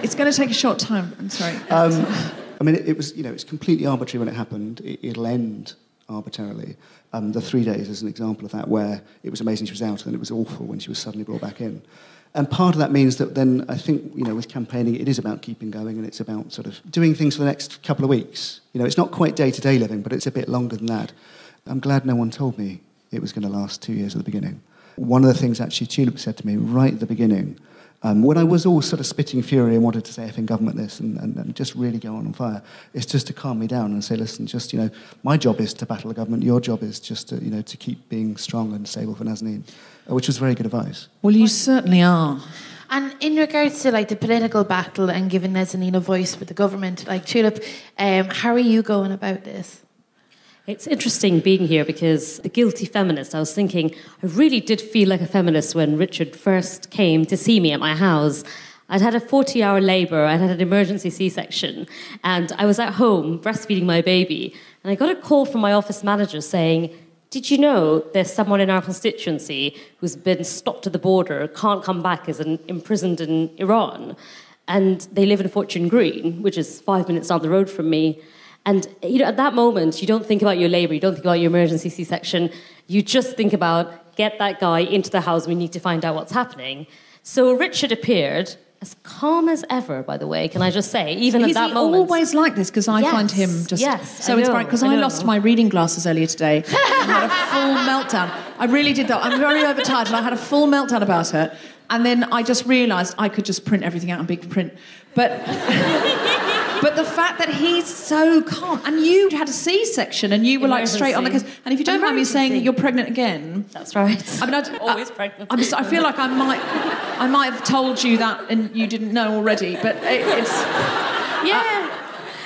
It's going to take a short time. I'm sorry. It was, it's completely arbitrary when it happened. It'll end arbitrarily. The 3 days is an example of that, where it was amazing she was out, and then it was awful when she was suddenly brought back in. And part of that means that then I think, with campaigning, it is about keeping going, and it's about sort of doing things for the next couple of weeks. It's not quite day-to-day living, but it's a bit longer than that. I'm glad no one told me it was going to last 2 years at the beginning. One of the things actually Tulip said to me right at the beginning, when I was all sort of spitting fury and wanted to say effing government this and just really go on fire, is just to calm me down and say, listen, just, my job is to battle the government, your job is just to, to keep being strong and stable for Nazanin, which was very good advice. Well, you certainly are. And in regards to the political battle and giving Nazanin a voice with the government, Tulip, how are you going about this? It's interesting being here because the Guilty Feminist, I was thinking, I really did feel like a feminist when Richard first came to see me at my house. I'd had a 40-hour labour, I'd had an emergency C-section, and I was at home breastfeeding my baby, and I got a call from my office manager saying, did you know there's someone in our constituency who's been stopped at the border, can't come back, is imprisoned in Iran, and they live in Fortune Green, which is 5 minutes down the road from me. And, at that moment, you don't think about your labour, you don't think about your emergency C-section, you just think about, get that guy into the house, we need to find out what's happening. So Richard appeared, as calm as ever, by the way, can I just say, even at that moment. Is he always like this? Because I find him just so inspiring. Because I lost my reading glasses earlier today. I had a full meltdown. I really did that. I'm very overtired, and I had a full meltdown about it. And then I just realised I could just print everything out in big print. But the fact that he's so calm, and you had a C-section, and you were like straight on the case. And if you don't mind me saying you're pregnant again, that's right. I mean, always pregnant. I feel like I might have told you that, and you didn't know already. But it's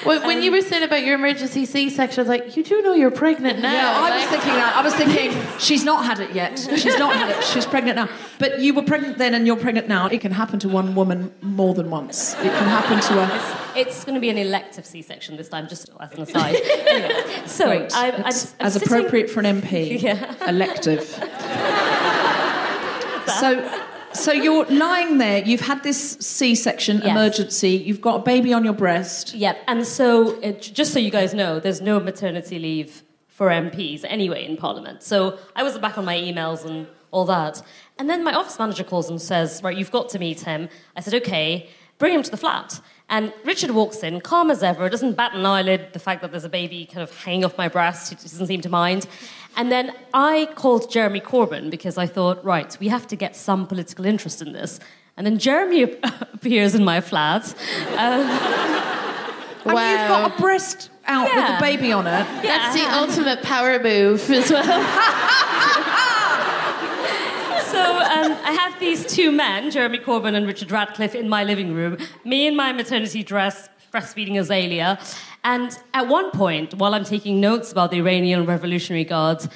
When you were saying about your emergency C-section, I was like, you do know you're pregnant now. Yeah, I was thinking that. I was thinking, she's not had it yet. She's not had it. She's pregnant now. But you were pregnant then and you're pregnant now. It can happen to one woman more than once. It can happen to her. It's going to be an elective C-section this time, just as an aside. Anyway, so as appropriate for an MP. Yeah. Elective. So you're lying there, you've had this C-section emergency, you've got a baby on your breast. Yep, and so, just so you guys know, there's no maternity leave for MPs anyway in Parliament. So I was back on my emails and all that. And then my office manager calls and says, right, you've got to meet him. I said, OK, bring him to the flat. And Richard walks in, calm as ever, doesn't bat an eyelid, the fact that there's a baby kind of hanging off my breast, he doesn't seem to mind. And then I called Jeremy Corbyn because I thought, right, we have to get some political interest in this. And then Jeremy appears in my flat. And you've got a breast out with a baby on it. That's the ultimate power move as well. So I have these two men, Jeremy Corbyn and Richard Radcliffe, in my living room, me in my maternity dress, breastfeeding Azalea. And at one point, while I'm taking notes about the Iranian Revolutionary Guards,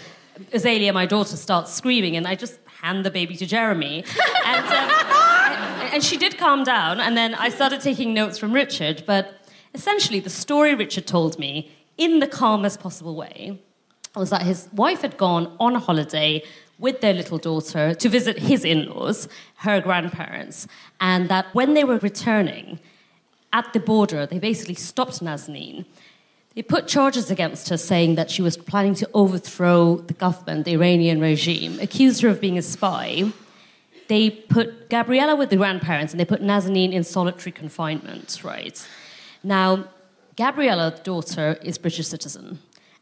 Azalea, my daughter, starts screaming, and I just hand the baby to Jeremy. And she did calm down, and then I started taking notes from Richard. But essentially, the story Richard told me, in the calmest possible way, was that his wife had gone on a holiday with their little daughter to visit his in-laws, her grandparents, and that when they were returning, at the border, they basically stopped Nazanin. They put charges against her saying that she was planning to overthrow the government, the Iranian regime, accused her of being a spy. They put Gabriella with the grandparents and they put Nazanin in solitary confinement, right? Now, Gabriella, the daughter, is British citizen.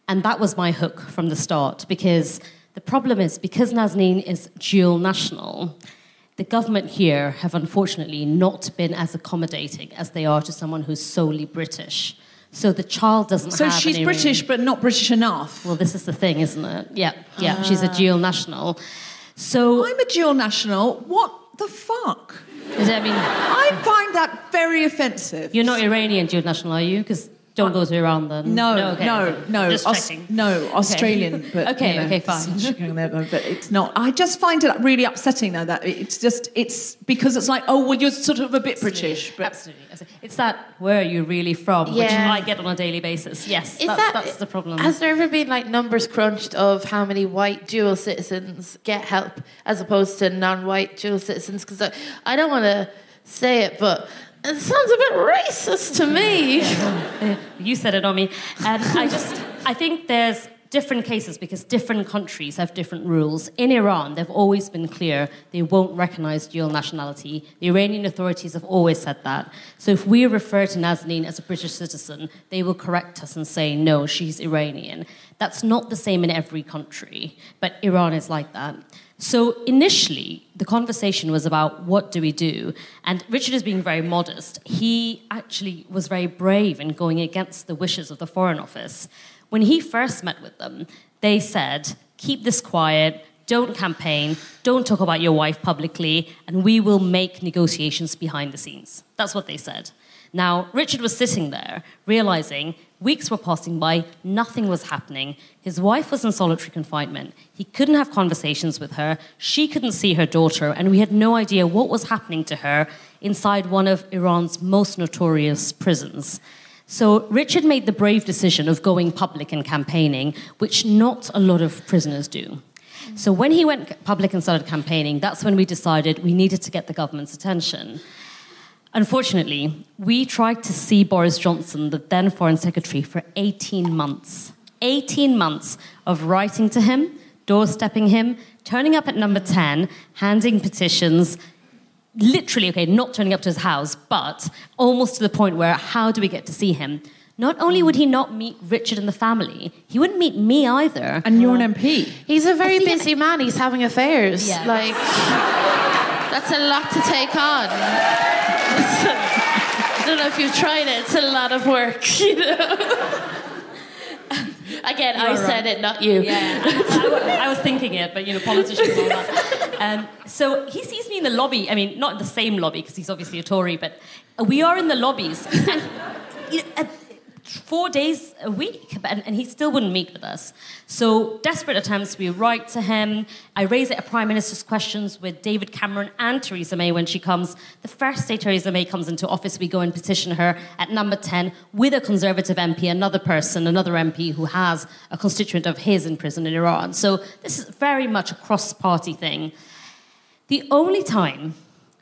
And that was my hook from the start, because the problem is, because Nazanin is dual national, the government here have unfortunately not been as accommodating as they are to someone who's solely British. So the child doesn't have... So she's British, but not British enough. Well, this is the thing, isn't it? Yeah, she's a dual national. So I'm a dual national. What the fuck? I mean, I find that very offensive. You're not Iranian dual national, are you? Because don't go to Iran then. No. Just checking. Australian. Okay. But, okay, fine. But it's not. I just find it really upsetting, though, that it's because it's like, oh, well, you're sort of a bit British. But... Absolutely. It's that, where are you really from, which I get on a daily basis. Yes, that's the problem. Has there ever been, like, numbers crunched of how many white dual citizens get help as opposed to non-white dual citizens? Because I don't want to say it, but... it sounds a bit racist to me. You said it on me. And I think there's different cases because different countries have different rules. In Iran, they've always been clear they won't recognise dual nationality. The Iranian authorities have always said that. So if we refer to Nazanin as a British citizen, they will correct us and say, no, she's Iranian. That's not the same in every country, but Iran is like that. So initially, the conversation was about what do we do? And Richard is being very modest. He actually was very brave in going against the wishes of the Foreign Office. When he first met with them, they said, keep this quiet, don't campaign, don't talk about your wife publicly, and we will make negotiations behind the scenes. That's what they said. Now, Richard was sitting there, realising weeks were passing by, nothing was happening. His wife was in solitary confinement. He couldn't have conversations with her. She couldn't see her daughter, and we had no idea what was happening to her inside one of Iran's most notorious prisons. So Richard made the brave decision of going public and campaigning, which not a lot of prisoners do. So when he went public and started campaigning, that's when we decided we needed to get the government's attention. Unfortunately, we tried to see Boris Johnson, the then Foreign Secretary, for 18 months. 18 months of writing to him, doorstepping him, turning up at number 10, handing petitions, literally, okay, not turning up to his house, but almost to the point where, how do we get to see him? Not only would he not meet Richard and the family, he wouldn't meet me either. And you're an MP. He's a very busy man. He's having affairs. Yeah. Like, that's a lot to take on. I don't know if you've tried it. It's a lot of work, you know. Again, I said it, not you. Yeah, I was thinking it, but, you know, politicians and all that. So he sees me in the lobby. I mean, not in the same lobby, because he's obviously a Tory, but we are in the lobbies. And, you know, 4 days a week, and he still wouldn't meet with us. So, desperate attempts, we write to him. I raise it at Prime Minister's Questions with David Cameron and Theresa May when she comes. The first day Theresa May comes into office, we go and petition her at number 10 with a Conservative MP, another MP who has a constituent of his in prison in Iran. So, this is very much a cross-party thing. The only time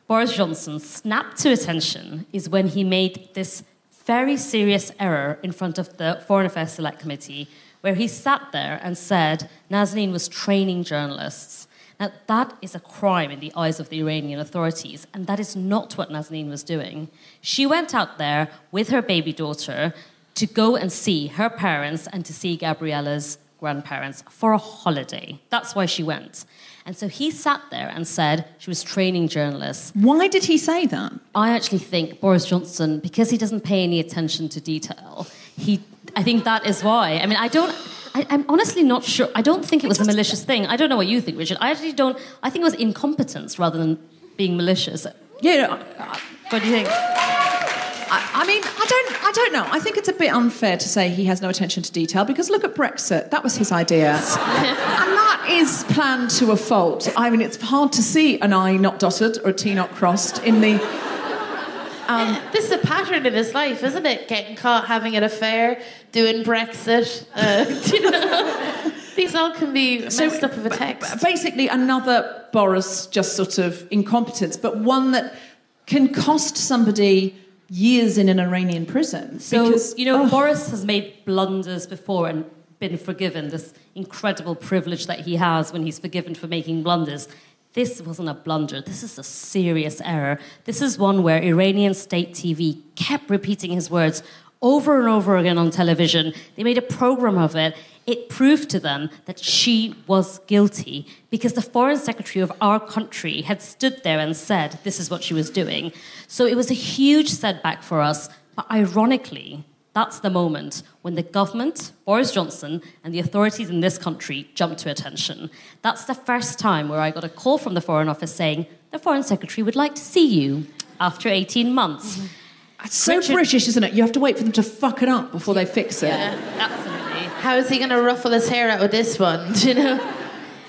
Boris Johnson snapped to attention is when he made this very serious error in front of the Foreign Affairs Select Committee, where he sat there and said Nazanin was training journalists. Now, that is a crime in the eyes of the Iranian authorities, and that is not what Nazanin was doing. She went out there with her baby daughter to go and see her parents and to see Gabriella's grandparents for a holiday. That's why she went. And so he sat there and said she was training journalists. Why did he say that? I actually think Boris Johnson, because he doesn't pay any attention to detail, I think that is why. I mean, I'm honestly not sure. I don't think it was a malicious thing. I don't know what you think, Richard. I actually don't. I think it was incompetence rather than being malicious. Yeah. What do you think? I mean, I don't know. I think it's a bit unfair to say he has no attention to detail, because look at Brexit. That was his idea. And that is planned to a fault. I mean, it's hard to see an I not dotted or a T not crossed in the... This is a pattern in his life, isn't it? Getting caught having an affair, doing Brexit. You know? These all can be messed up with a text. Basically, another Boris just sort of incompetence, but one that can cost somebody years in an Iranian prison. So, because, Boris has made blunders before and been forgiven, this incredible privilege that he has when he's forgiven for making blunders. This wasn't a blunder. This is a serious error. This is one where Iranian state TV kept repeating his words over and over again on television. They made a program of it. It proved to them that she was guilty because the foreign secretary of our country had stood there and said this is what she was doing. So it was a huge setback for us. But ironically, that's the moment when the government, Boris Johnson, and the authorities in this country jumped to attention. That's the first time where I got a call from the Foreign Office saying, the Foreign Secretary would like to see you after 18 months. Mm-hmm. It's so British, isn't it? You have to wait for them to fuck it up before they fix it. Yeah, absolutely. How is he going to ruffle his hair out with this one? Do you know?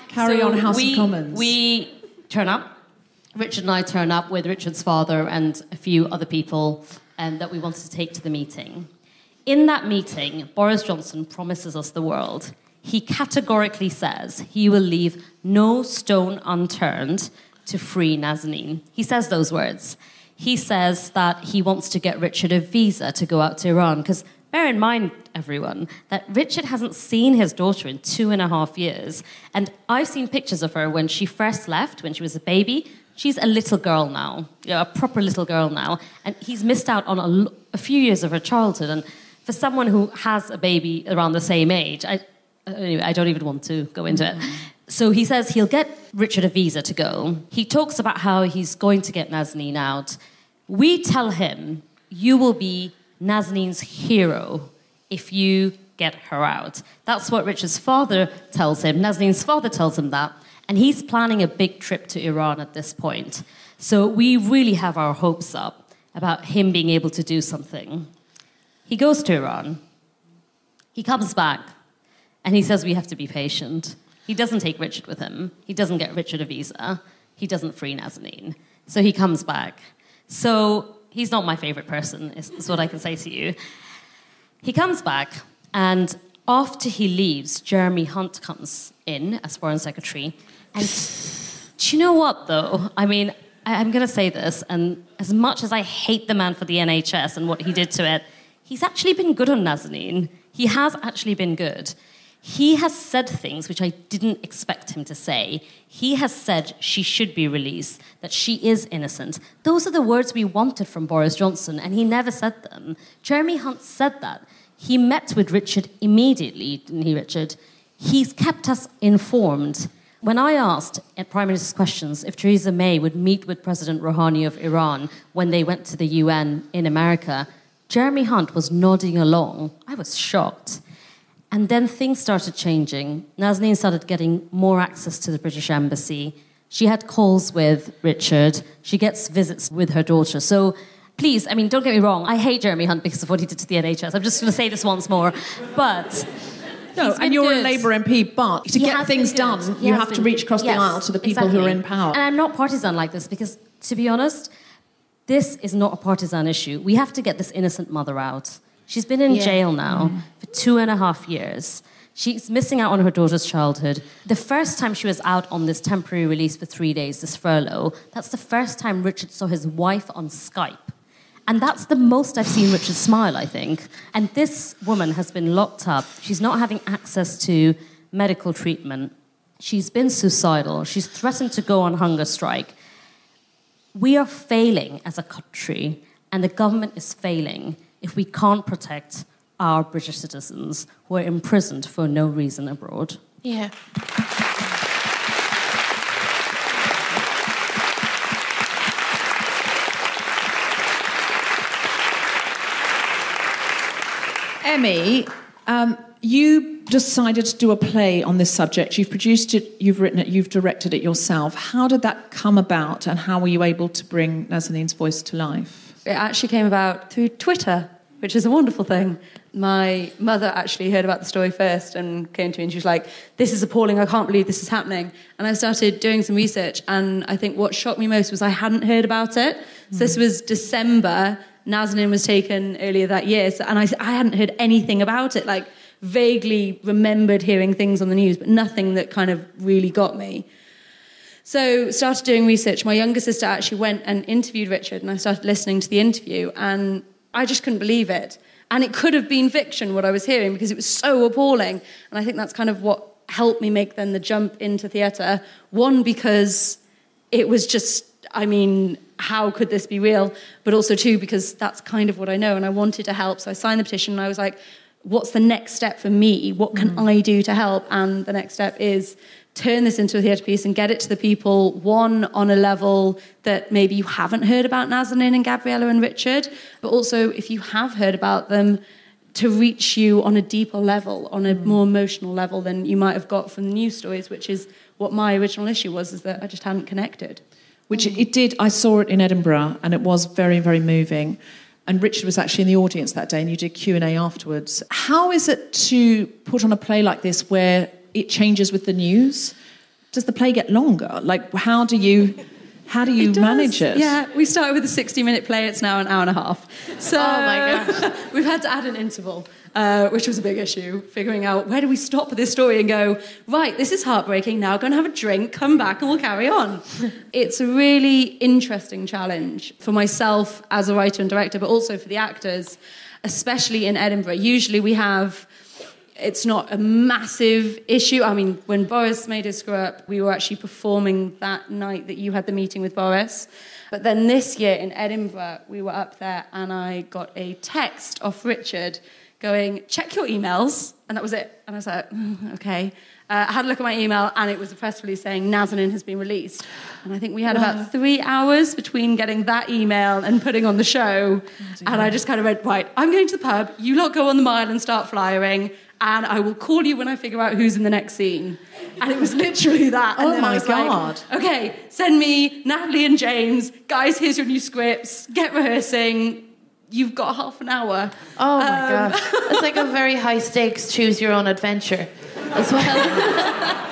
Carry on House of Commons. We turn up. Richard and I turn up with Richard's father and a few other people that we wanted to take to the meeting. In that meeting, Boris Johnson promises us the world. He categorically says he will leave no stone unturned to free Nazanin. He says those words. He says that he wants to get Richard a visa to go out to Iran, because bear in mind, everyone, that Richard hasn't seen his daughter in 2.5 years. And I've seen pictures of her when she first left, when she was a baby. She's a little girl now, a proper little girl now. And he's missed out on a few years of her childhood. And for someone who has a baby around the same age, I don't even want to go into it. So he says he'll get Richard a visa to go. He talks about how he's going to get Nazanin out. We tell him, you will be Nazanin's hero if you get her out. That's what Richard's father tells him. Nazanin's father tells him that. And he's planning a big trip to Iran at this point. So we really have our hopes up about him being able to do something. He goes to Iran. He comes back. And he says we have to be patient. He doesn't take Richard with him. He doesn't get Richard a visa. He doesn't free Nazanin. So he comes back. So he's not my favourite person, is what I can say to you. He comes back, and after he leaves, Jeremy Hunt comes in as Foreign Secretary. And do you know what, though? I mean, I'm going to say this, and as much as I hate the man for the NHS and what he did to it, he's actually been good on Nazanin. He has actually been good. He has said things which I didn't expect him to say. He has said she should be released, that she is innocent. Those are the words we wanted from Boris Johnson, and he never said them. Jeremy Hunt said that. He met with Richard immediately, didn't he, Richard? He's kept us informed. When I asked at Prime Minister's Questions if Theresa May would meet with President Rouhani of Iran when they went to the UN in America, Jeremy Hunt was nodding along. I was shocked. And then things started changing. Nazanin started getting more access to the British Embassy. She had calls with Richard. She gets visits with her daughter. So please, I mean, don't get me wrong. I hate Jeremy Hunt because of what he did to the NHS. I'm just going to say this once more. But no, and you're a Labour MP, but to get things done, you have to reach across the aisle to the people who are in power. And I'm not partisan like this because, to be honest, this is not a partisan issue. We have to get this innocent mother out. She's been in jail now for 2.5 years. She's missing out on her daughter's childhood. The first time she was out on this temporary release for 3 days, this furlough, that's the first time Richard saw his wife on Skype. And that's the most I've seen Richard smile, I think. And this woman has been locked up. She's not having access to medical treatment. She's been suicidal. She's threatened to go on hunger strike. We are failing as a country, and the government is failing if we can't protect our British citizens who are imprisoned for no reason abroad. Yeah. Emi, you decided to do a play on this subject. You've produced it, you've written it, you've directed it yourself. How did that come about, and how were you able to bring Nazanin's voice to life? It actually came about through Twitter, which is a wonderful thing. My mother actually heard about the story first and came to me and she was like, this is appalling, I can't believe this is happening. And I started doing some research, and I think what shocked me most was I hadn't heard about it. So this was December, Nazanin was taken earlier that year, and I hadn't heard anything about it, like vaguely remembered hearing things on the news, but nothing that kind of really got me. So started doing research. My younger sister actually went and interviewed Richard, and I started listening to the interview, and I just couldn't believe it. And it could have been fiction, what I was hearing, because it was so appalling. And I think that's kind of what helped me make then the jump into theatre. One, because it was just, I mean, how could this be real? But also, two, because that's kind of what I know, and I wanted to help. So I signed the petition, and I was like, what's the next step for me? What can I do to help? And the next step is turn this into a theatre piece and get it to the people, one, on a level that maybe you haven't heard about Nazanin and Gabriella and Richard, but also, if you have heard about them, to reach you on a deeper level, on a more emotional level than you might have got from the news stories, which is what my original issue was, is that I just hadn't connected. Which it did. I saw it in Edinburgh, and it was very, very moving. And Richard was actually in the audience that day, and you did Q&A afterwards. How is it to put on a play like this where it changes with the news? Does the play get longer? Like, how do you manage it? Yeah, we started with a 60-minute play. It's now an hour and a half. So, oh my gosh. We've had to add an interval, which was a big issue, figuring out where do we stop this story and go, right, this is heartbreaking, now go and have a drink, come back and we'll carry on. It's a really interesting challenge for myself as a writer and director, but also for the actors, especially in Edinburgh. Usually we have... It's not a massive issue. I mean, when Boris made his screw up, we were actually performing that night that you had the meeting with Boris. But then this year in Edinburgh, we were up there and I got a text off Richard going, check your emails. And that was it. And I was like, okay. I had a look at my email and it was a press release saying Nazanin has been released. And I think we had about 3 hours between getting that email and putting on the show. And I just kind of went, right, I'm going to the pub. You lot go on the mile and start flyering. And I will call you when I figure out who's in the next scene. And it was literally that. And then I was like, okay, send me Natali and James. Guys, here's your new scripts. Get rehearsing. You've got half an hour. Oh, my gosh. It's like a very high-stakes choose-your-own-adventure as well.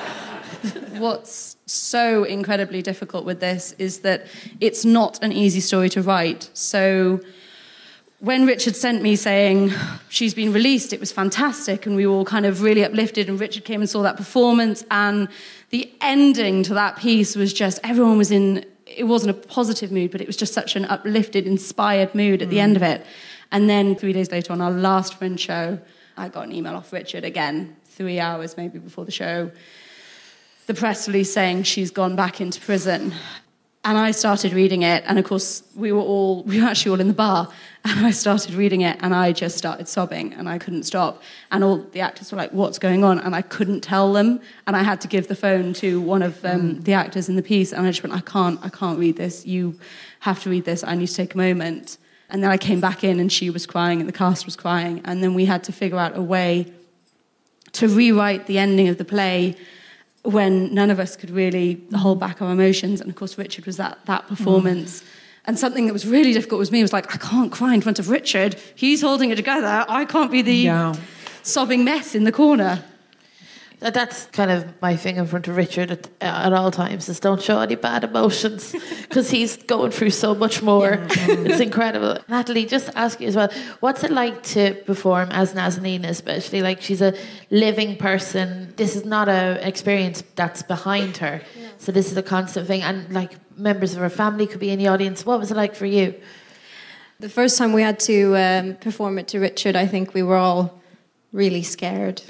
What's so incredibly difficult with this is that it's not an easy story to write. So when Richard sent me saying she's been released, it was fantastic, and we were all kind of really uplifted, and Richard came and saw that performance, and the ending to that piece was just, everyone was in, it wasn't a positive mood, but it was just such an uplifted, inspired mood at the end of it. And then 3 days later on our last Fringe show, I got an email off Richard again, 3 hours maybe before the show, the press release saying she's gone back into prison. And I started reading it, and of course we were actually all in the bar, and I started reading it, and I just started sobbing, and I couldn't stop. And all the actors were like, "What's going on?" And I couldn't tell them, and I had to give the phone to one of the actors in the piece, and I just went, I can't read this. You have to read this. I need to take a moment. And then I came back in, and she was crying, and the cast was crying, and then we had to figure out a way to rewrite the ending of the play when none of us could really hold back our emotions. And of course Richard was that performance. And something that was really difficult with me was like, I can't cry in front of Richard. He's holding it together. I can't be the sobbing mess in the corner. That's kind of my thing in front of Richard at all times, is don't show any bad emotions, because he's going through so much more. It's incredible. Natali, just ask you as well, what's it like to perform as Nazanin, especially? Like, she's a living person. This is not an experience that's behind her. Yeah. So this is a constant thing. And like, members of her family could be in the audience. What was it like for you? The first time we had to perform it to Richard, I think we were all really scared.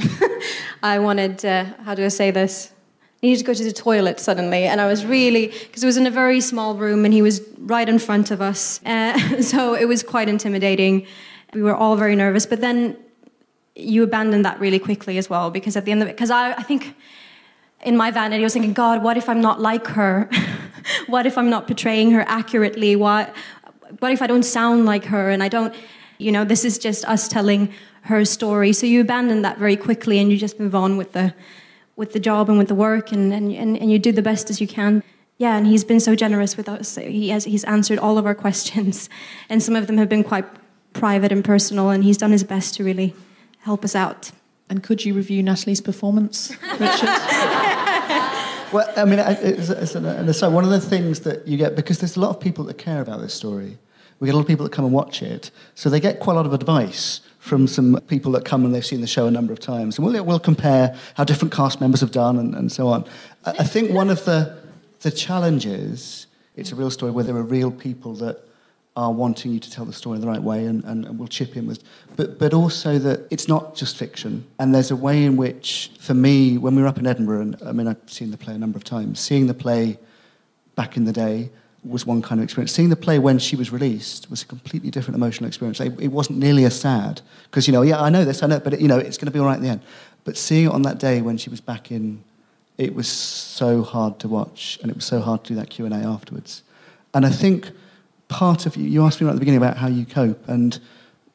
I wanted, how do I say this? I needed to go to the toilet suddenly, and I was really, because it was in a very small room and he was right in front of us, so it was quite intimidating. We were all very nervous, but then you abandon that really quickly as well, because at the end of it, because I think in my vanity I was thinking, God, what if I'm not like her? What if I'm not portraying her accurately? What if I don't sound like her, and I don't, this is just us telling her story. So you abandon that very quickly, and you just move on with the job and with the work, and you do the best as you can. Yeah, and he's been so generous with us. He's answered all of our questions, and some of them have been quite private and personal, and he's done his best to really help us out. And could you review Natalie's performance, Richard? Well, I mean, so one of the things that you get, because there's a lot of people that care about this story, we get a lot of people that come and watch it, so they get quite a lot of advice from some people that come and they've seen the show a number of times. And we'll compare how different cast members have done and so on. I think one of the challenges, it's a real story where there are real people that are wanting you to tell the story the right way and will chip in with... But also that it's not just fiction. And there's a way in which, for me, when we were up in Edinburgh, and I mean, I've seen the play a number of times, seeing the play back in the day was one kind of experience. Seeing the play when she was released was a completely different emotional experience. It wasn't nearly as sad, because, I know this, but, it's going to be all right in the end. But seeing it on that day when she was back in, it was so hard to watch, and it was so hard to do that Q&A afterwards. And I think part of you asked me right at the beginning about how you cope, and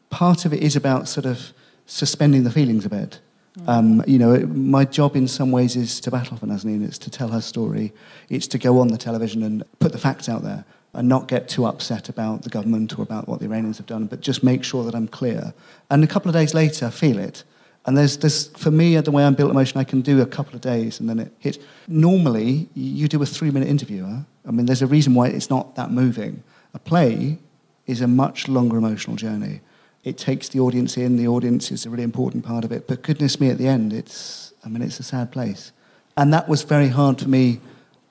part of it is about sort of suspending the feelings a bit. My job in some ways is to battle for Nazanin. It's to tell her story. It's to go on the television and put the facts out there and not get too upset about the government or about what the Iranians have done, but just make sure that I'm clear. And a couple of days later, feel it. And there's for me, the way I'm built emotion, I can do a couple of days and then it hits. Normally, you do a 3-minute interview. I mean, there's a reason why it's not that moving. A play is a much longer emotional journey. It takes the audience in. The audience is a really important part of it. But goodness me, at the end, it's a sad place. And that was very hard for me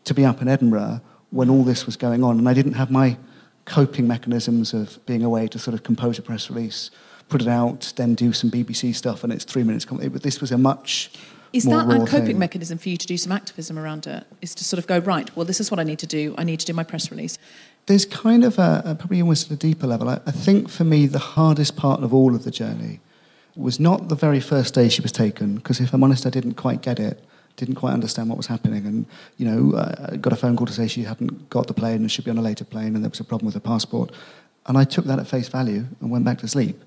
to be up in Edinburgh when all this was going on. And I didn't have my coping mechanisms of being away to sort of compose a press release, put it out, then do some BBC stuff, and it's 3 minutes. But this was a much Is more that raw a coping thing. mechanism for you to do some activism around it? Is to sort of go, right, well, this is what I need to do. I need to do my press release. There's kind of probably almost at a deeper level. I think for me, the hardest part of all of the journey was not the very first day she was taken, because if I'm honest, I didn't quite get it, didn't quite understand what was happening. And, I got a phone call to say she hadn't got the plane and should be on a later plane, and there was a problem with her passport. And I took that at face value and went back to sleep.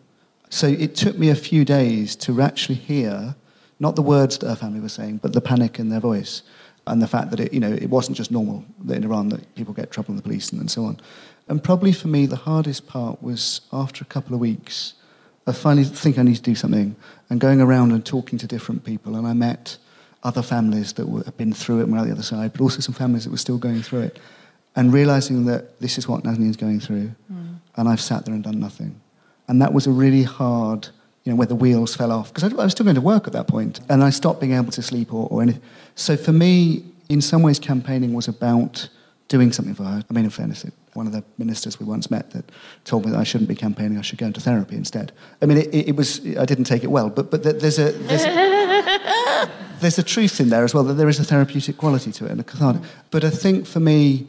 So it took me a few days to actually hear, not the words that her family were saying, but the panic in their voice. And the fact that it wasn't just normal that in Iran that people get trouble with the police and so on. And probably for me, the hardest part was after a couple of weeks, I finally think I need to do something, and going around and talking to different people. And I met other families that had been through it and were on the other side, but also some families that were still going through it, and realising that this is what Nazanin's going through, and I've sat there and done nothing. And that was a really hard, where the wheels fell off. Because I was still going to work at that point. And I stopped being able to sleep or anything. So for me, in some ways, campaigning was about doing something for her. I mean, in fairness, one of the ministers we once met that told me that I shouldn't be campaigning, I should go into therapy instead. I mean, it was, I didn't take it well, but there's a truth in there as well, that there is a therapeutic quality to it and a cathartic. But I think for me,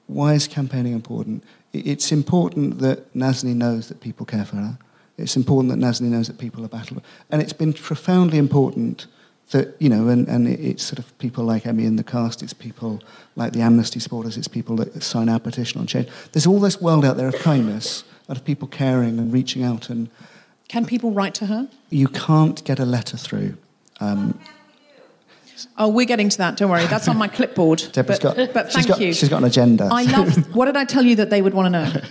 why is campaigning important? It's important that Nazanin knows that people care for her. It's important that Nazanin knows that people are battling. And it's been profoundly important that, and it's sort of people like Emi in the cast, it's people like the Amnesty supporters, it's people that sign our petition on change. There's all this world out there of kindness, of people caring and reaching out. And can people write to her? You can't get a letter through. We're getting to that, don't worry. That's on my clipboard. Deborah's but thank you. She's got an agenda. I love... What did I tell you that they would want to know?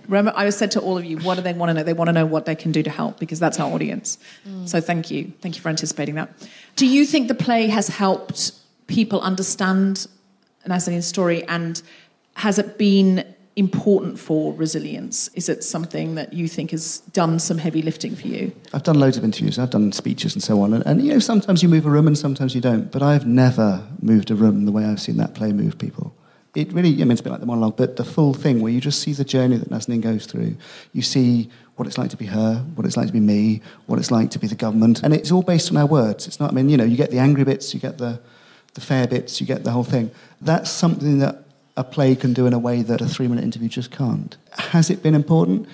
Remember, I said to all of you, what do they want to know? They want to know what they can do to help, because that's our audience. So thank you. Thank you for anticipating that. Do you think the play has helped people understand Nazanin's story, and has it been important for resilience? Is it something that you think has done some heavy lifting for you? I've done loads of interviews, I've done speeches and so on, and sometimes you move a room and sometimes you don't, but I've never moved a room the way I've seen that play move people. It really, it's a bit like the monologue, but the full thing where you just see the journey that Nazanin goes through. You see what it's like to be her, what it's like to be me, what it's like to be the government, and it's all based on our words. It's not, you get the angry bits, you get the fair bits, you get the whole thing. That's something that a play can do in a way that a 3-minute interview just can't. Has it been important?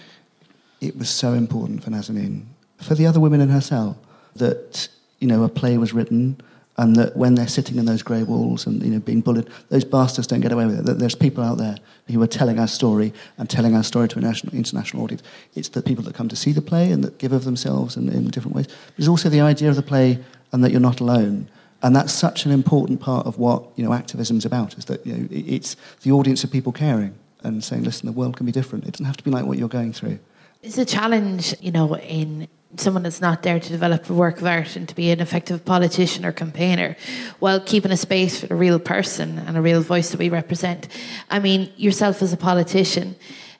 It was so important for Nazanin, for the other women in her cell, that, a play was written, and that when they're sitting in those grey walls and, being bullied, those bastards don't get away with it. That there's people out there who are telling our story and telling our story to an international audience. It's the people that come to see the play and that give of themselves in different ways. There's also the idea of the play and that you're not alone. And that's such an important part of what, activism's about, is that, it's the audience of people caring and saying, listen, the world can be different. It doesn't have to be like what you're going through. It's a challenge, in someone that's not there to develop a work of art and to be an effective politician or campaigner while keeping a space for the real person and a real voice that we represent. I mean, yourself as a politician,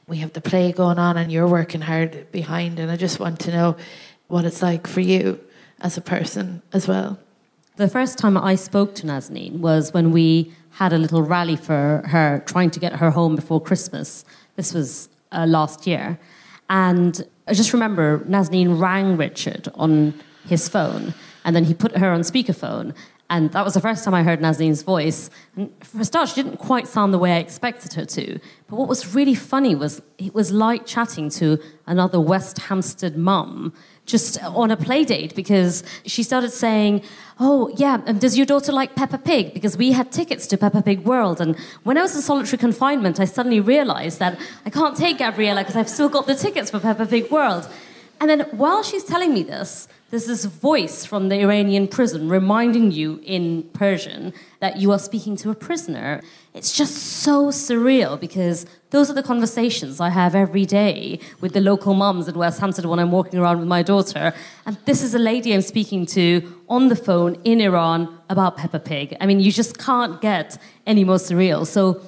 we have the play going on and you're working hard behind, and I just want to know what it's like for you as a person as well. The first time I spoke to Nazanin was when we had a little rally for her, trying to get her home before Christmas. This was last year. And I just remember Nazanin rang Richard on his phone, and then he put her on speakerphone. And that was the first time I heard Nazanin's voice. And for a start, she didn't quite sound the way I expected her to. But what was really funny was it was like chatting to another West Hampstead mum just on a play date, because she started saying, oh, yeah, and does your daughter like Peppa Pig? Because we had tickets to Peppa Pig World. And when I was in solitary confinement, I suddenly realised that I can't take Gabriella because I've still got the tickets for Peppa Pig World. And then while she's telling me this, there's this voice from the Iranian prison reminding you in Persian that you are speaking to a prisoner. It's just so surreal, because those are the conversations I have every day with the local mums in West Hampstead when I'm walking around with my daughter. And this is a lady I'm speaking to on the phone in Iran about Peppa Pig. I mean, you just can't get any more surreal. So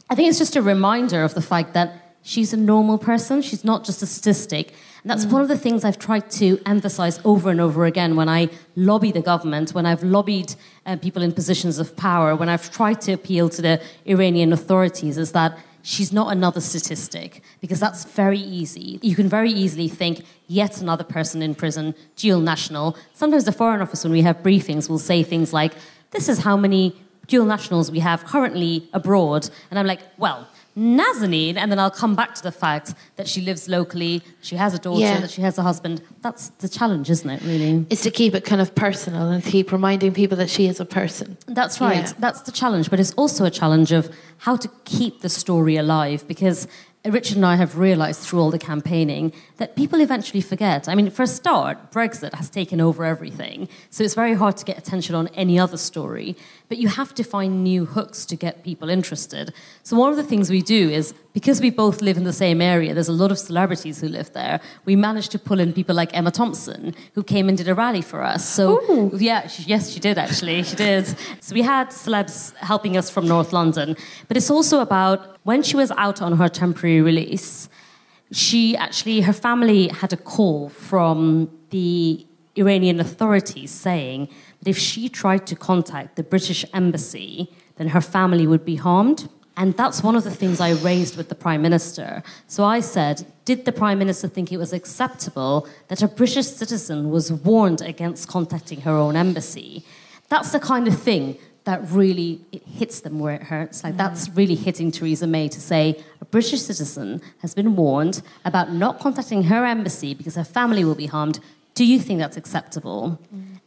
I think it's just a reminder of the fact that she's a normal person. She's not just a statistic. And that's one of the things I've tried to emphasise over and over again when I lobby the government, when I've lobbied people in positions of power, when I've tried to appeal to the Iranian authorities, is that she's not another statistic, because that's very easy. You can very easily think, yet another person in prison, dual national. Sometimes the Foreign Office, when we have briefings, will say things like, this is how many dual nationals we have currently abroad. And I'm like, well, Nazanin, and then I'll come back to the fact that she lives locally, she has a daughter, that she has a husband. That's the challenge, isn't it, really? It's to keep it kind of personal and keep reminding people that she is a person. That's right. Yeah. That's the challenge. But it's also a challenge of how to keep the story alive, because Richard and I have realised through all the campaigning that people eventually forget. I mean, for a start, Brexit has taken over everything, so it's very hard to get attention on any other story. But you have to find new hooks to get people interested. So one of the things we do is, because we both live in the same area, there's a lot of celebrities who live there, we managed to pull in people like Emma Thompson, who came and did a rally for us. So, yeah, she did, actually. She did. So we had celebs helping us from North London. But it's also about, when she was out on her temporary release, her family had a call from the Iranian authorities saying that if she tried to contact the British embassy, then her family would be harmed. And that's one of the things I raised with the Prime Minister. So I said, did the Prime Minister think it was acceptable that a British citizen was warned against contacting her own embassy? That's the kind of thing that really it hits them where it hurts. Like, that's really hitting Theresa May to say a British citizen has been warned about not contacting her embassy because her family will be harmed. Do you think that's acceptable?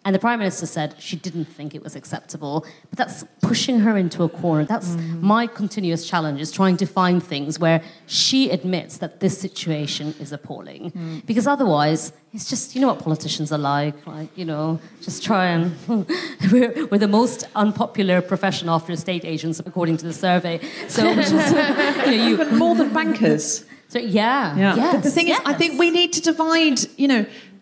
And the Prime Minister said she didn't think it was acceptable. But that's pushing her into a corner. That's my continuous challenge, is trying to find things where she admits that this situation is appalling. Because otherwise, it's just, you know what politicians are like, just try and... we're the most unpopular profession after estate agents, according to the survey. So just, Even more than bankers. So, yeah. The thing is, I think we need to divide,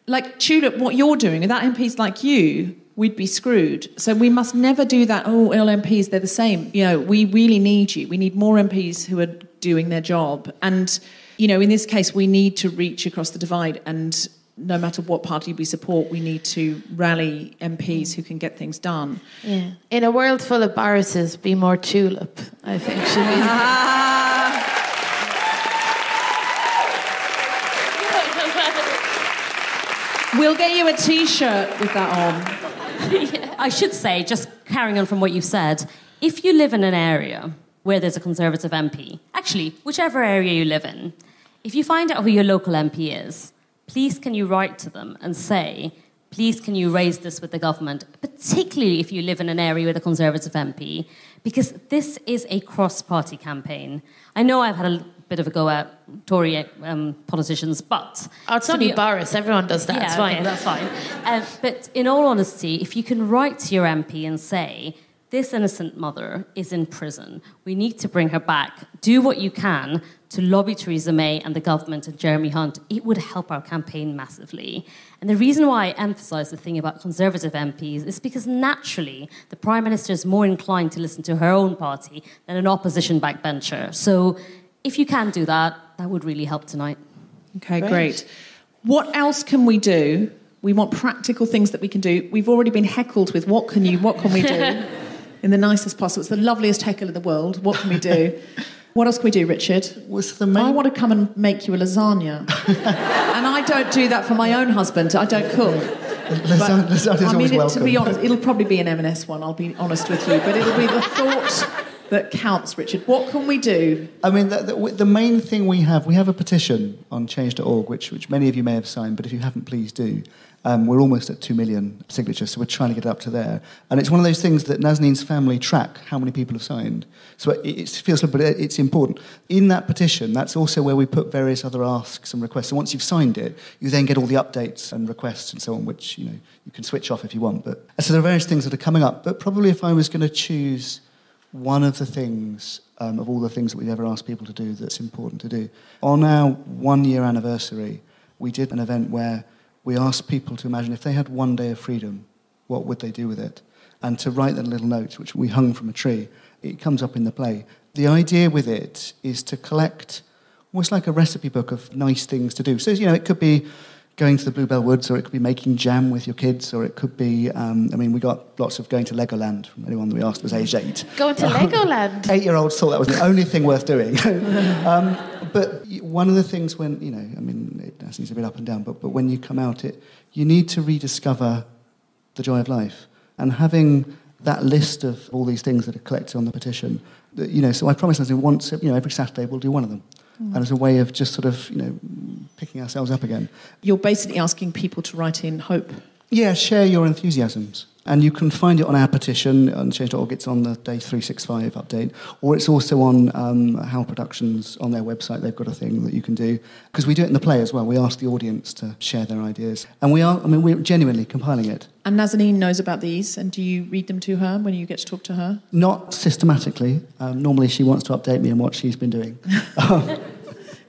like Tulip, what you're doing, without MPs like you, we'd be screwed. So we must never do that, all MPs, they're the same. We really need you. We need more MPs who are doing their job. And, in this case, we need to reach across the divide. And no matter what party we support, we need to rally MPs who can get things done. Yeah. In a world full of Boris's, be more Tulip, I think should be... We'll get you a T-shirt with that on. I should say, just carrying on from what you've said, if you live in an area where there's a Conservative MP, actually, whichever area you live in, if you find out who your local MP is, please can you write to them and say, please can you raise this with the government, particularly if you live in an area with a Conservative MP, because this is a cross-party campaign. I know I've had a bit of a go at Tory politicians, but... Oh, it's only Boris. Everyone does that. Yeah, it's fine. Okay, that's fine. But in all honesty, if you can write to your MP and say, this innocent mother is in prison, we need to bring her back, do what you can to lobby Theresa May and the government and Jeremy Hunt, it would help our campaign massively. And the reason why I emphasise the thing about Conservative MPs is because naturally the Prime Minister is more inclined to listen to her own party than an opposition backbencher. So if you can do that, that would really help tonight. Okay, great. What else can we do? We want practical things that we can do. We've already been heckled with what can we do? In the nicest possible. It's the loveliest heckle in the world. What can we do? What else can we do, Richard? I want to come and make you a lasagna. And I don't do that for my own husband. I don't cook. Lasagna's always welcome. To be honest, it'll probably be an M&S one, I'll be honest with you. But it'll be the thought that counts, Richard. What can we do? I mean, the main thing we have a petition on change.org, which many of you may have signed, but if you haven't, please do. We're almost at 2 million signatures, so we're trying to get it up to there. And it's one of those things that Nazanin's family track how many people have signed. So it feels like, but it's important. In that petition, that's also where we put various other asks and requests. So once you've signed it, you then get all the updates and requests and so on, which, you can switch off if you want. But so there are various things that are coming up. But probably if I was going to choose one of the things, of all the things that we've ever asked people to do that's important to do, on our 1-year anniversary, we did an event where we asked people to imagine if they had one day of freedom, what would they do with it? And to write that little note, which we hung from a tree. It comes up in the play. The idea with it is to collect almost like a recipe book of nice things to do. So, it could be going to the Bluebell Woods, or it could be making jam with your kids, or it could be, we got lots of going to Legoland from anyone that we asked was age 8. Going to Legoland? 8-year-olds thought that was the only thing worth doing. But one of the things when, it needs a bit up and down, but when you come out, you need to rediscover the joy of life. And having that list of all these things that are collected on the petition, so I promised us once, every Saturday we'll do one of them. And as a way of just sort of, picking ourselves up again. You're basically asking people to write in hope. Yeah, share your enthusiasms. And you can find it on our petition on change.org. It's on the Day 365 update. Or it's also on Howell Productions on their website. They've got a thing that you can do. Because we do it in the play as well. We ask the audience to share their ideas. And we're genuinely compiling it. And Nazanin knows about these, and do you read them to her when you get to talk to her? Not systematically. Normally she wants to update me on what she's been doing.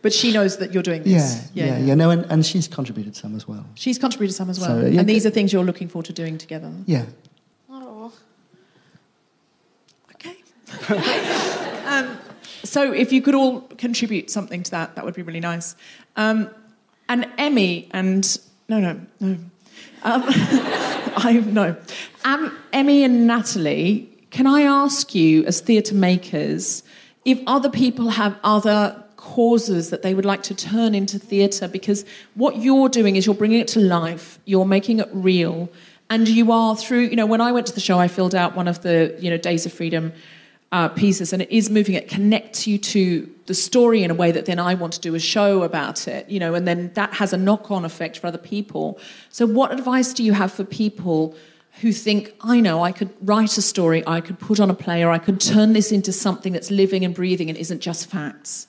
But she knows that you're doing this. Yeah. No, and she's contributed some as well. She's contributed some as well. So, and these are things you're looking forward to doing together? Yeah. Oh. Okay. So if you could all contribute something to that, that would be really nice. And Emi and... No. Emi and Natali, can I ask you, as theatre makers, if other people have other causes that they would like to turn into theatre? Because what you're doing is you're bringing it to life, you're making it real, and you are through... when I went to the show, I filled out one of the, Days of Freedom pieces, and it is moving. It connects you to the story in a way that then I want to do a show about it, and then that has a knock-on effect for other people. So what advice do you have for people who think, I know, I could write a story, I could put on a play, or I could turn this into something that's living and breathing and isn't just facts?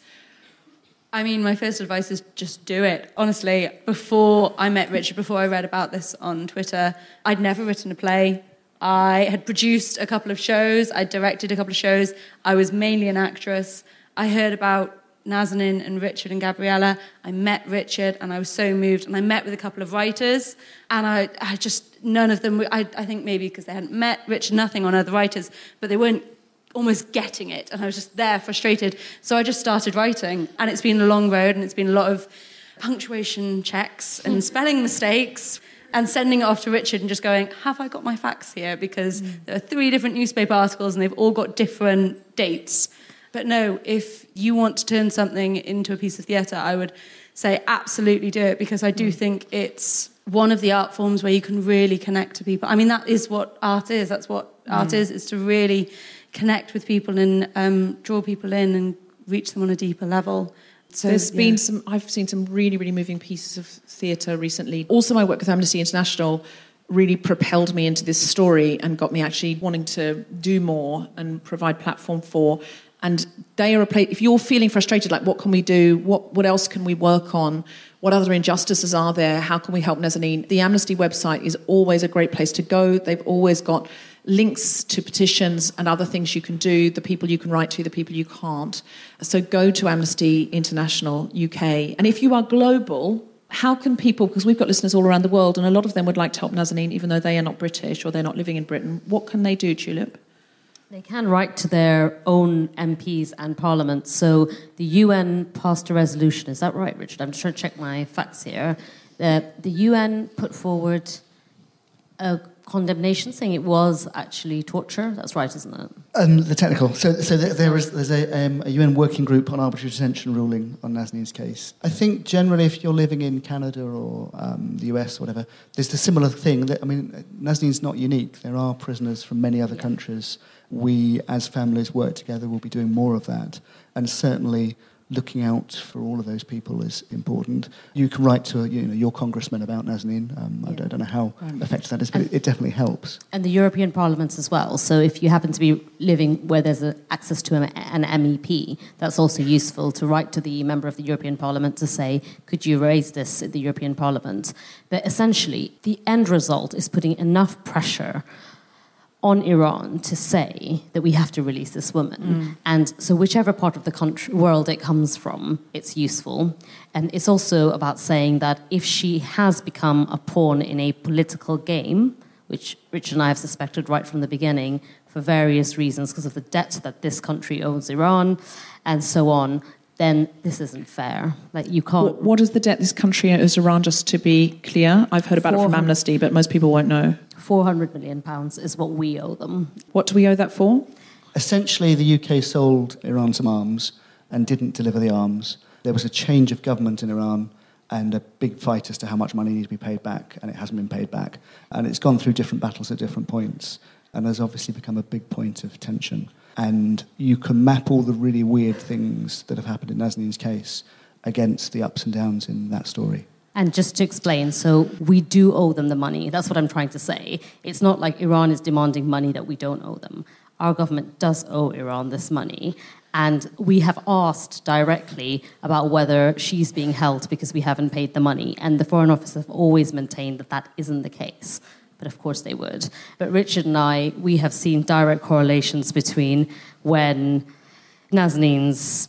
I mean, my first advice is just do it. Honestly, before I met Richard, before I read about this on Twitter, I'd never written a play. I had produced a couple of shows, I directed a couple of shows, I was mainly an actress. I heard about Nazanin and Richard and Gabriella. I met Richard and I was so moved, and I met with a couple of writers, and I just, none of them, I think maybe because they hadn't met Richard, nothing on other writers, but they weren't almost getting it, and I was just there frustrated. So I just started writing, and it's been a long road, and it's been a lot of punctuation checks and spelling mistakes, and sending it off to Richard and just going, have I got my facts here? Because there are 3 different newspaper articles and they've all got different dates. But no, if you want to turn something into a piece of theatre, I would say absolutely do it, because I do think it's one of the art forms where you can really connect to people. I mean, that is what art is. That's what art is to really connect with people and draw people in and reach them on a deeper level. So, I've seen some really, really moving pieces of theatre recently. Also, my work with Amnesty International really propelled me into this story and got me actually wanting to do more and provide platform for. And they are a place, if you're feeling frustrated, like, what can we do? What else can we work on? What other injustices are there? How can we help Nazanin? The Amnesty website is always a great place to go. They've always got links to petitions and other things you can do, the people you can write to, the people you can't. So go to Amnesty International UK. And if you are global, how can people, because we've got listeners all around the world and a lot of them would like to help Nazanin even though they are not British or they're not living in Britain, what can they do, Tulip? They can write to their own MPs and Parliament. So the UN passed a resolution. Is that right, Richard? I'm just trying to check my facts here. The UN put forward a condemnation saying it was actually torture. That's right, isn't it? The technical. So there's a UN working group on arbitrary detention ruling on Nazanin's case. I think generally if you're living in Canada or the US or whatever, there's the similar thing. Nazanin's not unique. There are prisoners from many other countries. We, as families, work together. We'll be doing more of that. And certainly looking out for all of those people is important. You can write to your congressman about Nazanin. I don't know how effective that is, but it definitely helps. And the European Parliament as well. So if you happen to be living where there's access to an MEP, that's also useful to write to the member of the European Parliament to say, could you raise this at the European Parliament? But essentially, the end result is putting enough pressure on Iran to say that we have to release this woman. And so whichever part of the world it comes from, it's useful. And it's also about saying that if she has become a pawn in a political game, which Richard and I have suspected right from the beginning for various reasons, because of the debt that this country owes Iran and so on, then this isn't fair. Like, you can't... What is the debt this country owes Iran, just to be clear? I've heard about it from Amnesty, but most people won't know. £400 million is what we owe them. What do we owe that for? Essentially, the UK sold Iran some arms and didn't deliver the arms. There was a change of government in Iran and a big fight as to how much money needs to be paid back, and it hasn't been paid back. And it's gone through different battles at different points, and has obviously become a big point of tension. And you can map all the really weird things that have happened in Nazanin's case against the ups and downs in that story. And just to explain, so we do owe them the money. That's what I'm trying to say. It's not like Iran is demanding money that we don't owe them. Our government does owe Iran this money. And we have asked directly about whether she's being held because we haven't paid the money. And the Foreign Office have always maintained that that isn't the case. But of course they would. But Richard and I, we have seen direct correlations between when Nazanin's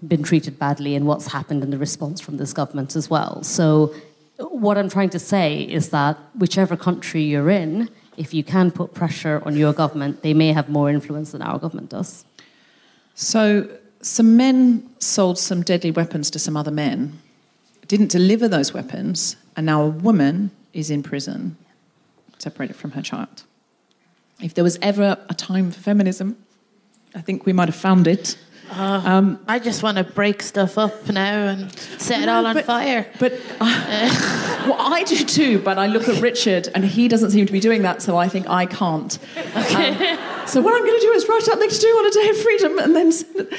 been treated badly and what's happened in the response from this government as well. So what I'm trying to say is that whichever country you're in, if you can put pressure on your government, they may have more influence than our government does. So some men sold some deadly weapons to some other men, didn't deliver those weapons, and now a woman is in prison, separated from her child. If there was ever a time for feminism, I think we might have found it. I just want to break stuff up now and set it all on fire. But well, I do too, but I look at Richard and he doesn't seem to be doing that, so I think I can't. Okay. So what I'm going to do is write up things to do on a day of freedom and then send it.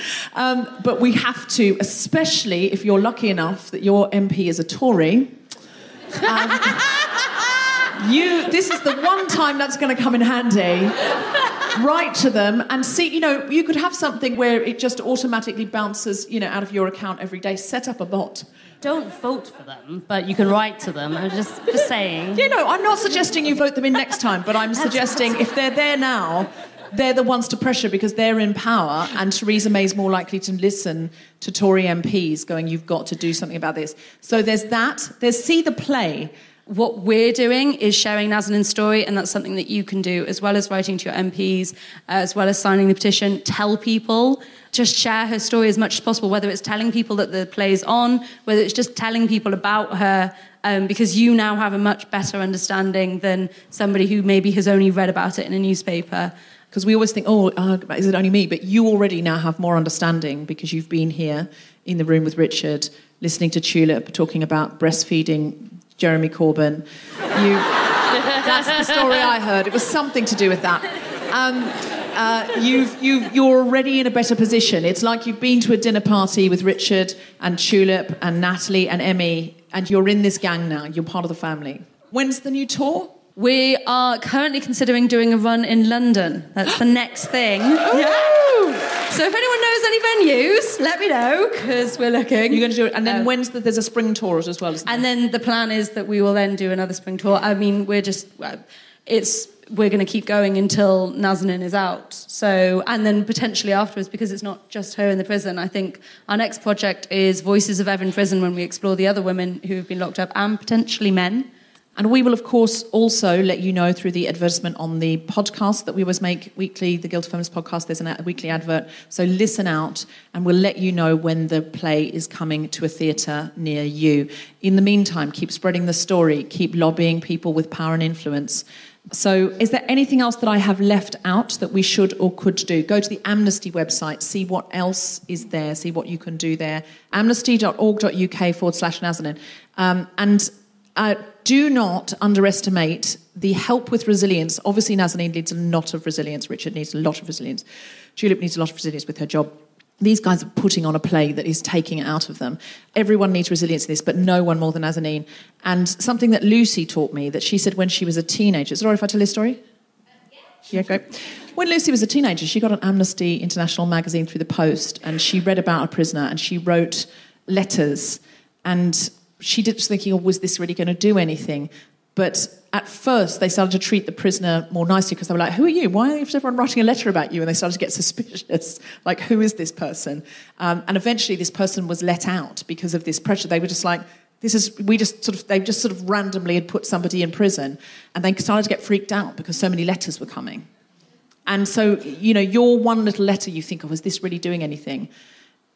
But we have to, especially if you're lucky enough that your MP is a Tory. This is the one time that's going to come in handy. Write to them and see, you could have something where it just automatically bounces, out of your account every day. Set up a bot. Don't vote for them, but you can write to them. I'm just saying. I'm not suggesting you vote them in next time, but I'm suggesting if they're there now, they're the ones to pressure because they're in power, and Theresa May's more likely to listen to Tory MPs going, you've got to do something about this. So there's that. There's see the play. What we're doing is sharing Nazanin's story, and that's something that you can do, as well as writing to your MPs, as well as signing the petition. Tell people, just share her story as much as possible, whether it's telling people that the play's on, whether it's just telling people about her, because you now have a much better understanding than somebody who maybe has only read about it in a newspaper. Because we always think, is it only me? But you already now have more understanding because you've been here in the room with Richard, listening to Tulip, talking about breastfeeding Jeremy Corbyn. That's the story I heard. It was something to do with that. You're already in a better position. It's like you've been to a dinner party with Richard and Tulip and Natali and Emi, and you're in this gang now. You're part of the family. When's the new tour? We are currently considering doing a run in London. That's the next thing. Yeah. So if anyone knows any venues, let me know, because we're looking. You're going to do it. And then there's a spring tour as well, isn't there? And then the plan is that we will then do another spring tour. I mean, we're going to keep going until Nazanin is out. So, and then potentially afterwards, because it's not just her in the prison. I think our next project is Voices of Ev in Prison, when we explore the other women who have been locked up and potentially men. And we will, of course, also let you know through the advertisement on the podcast that we always make weekly, the Guilty Feminist podcast. There's a weekly advert. So listen out, and we'll let you know when the play is coming to a theatre near you. In the meantime, keep spreading the story. Keep lobbying people with power and influence. So is there anything else that I have left out that we should or could do? Go to the Amnesty website, see what else is there, see what you can do there. amnesty.org.uk/Nazanin. Do not underestimate the help with resilience. Obviously, Nazanin needs a lot of resilience. Richard needs a lot of resilience. Tulip needs a lot of resilience with her job. These guys are putting on a play that is taking it out of them. Everyone needs resilience in this, but no one more than Nazanin. And something that Lucy taught me, that she said when she was a teenager. Is it all right if I tell this story? Yeah, great. When Lucy was a teenager, she got an Amnesty International magazine through the post, and she read about a prisoner, and she wrote letters, and she did thinking, was this really going to do anything? But at first, they started to treat the prisoner more nicely because they were like, who are you? Why is everyone writing a letter about you? And they started to get suspicious. Like, who is this person? And eventually, this person was let out because of this pressure. They were just like, they just sort of randomly had put somebody in prison, and they started to get freaked out because so many letters were coming. And so, your one little letter, you think, is this really doing anything?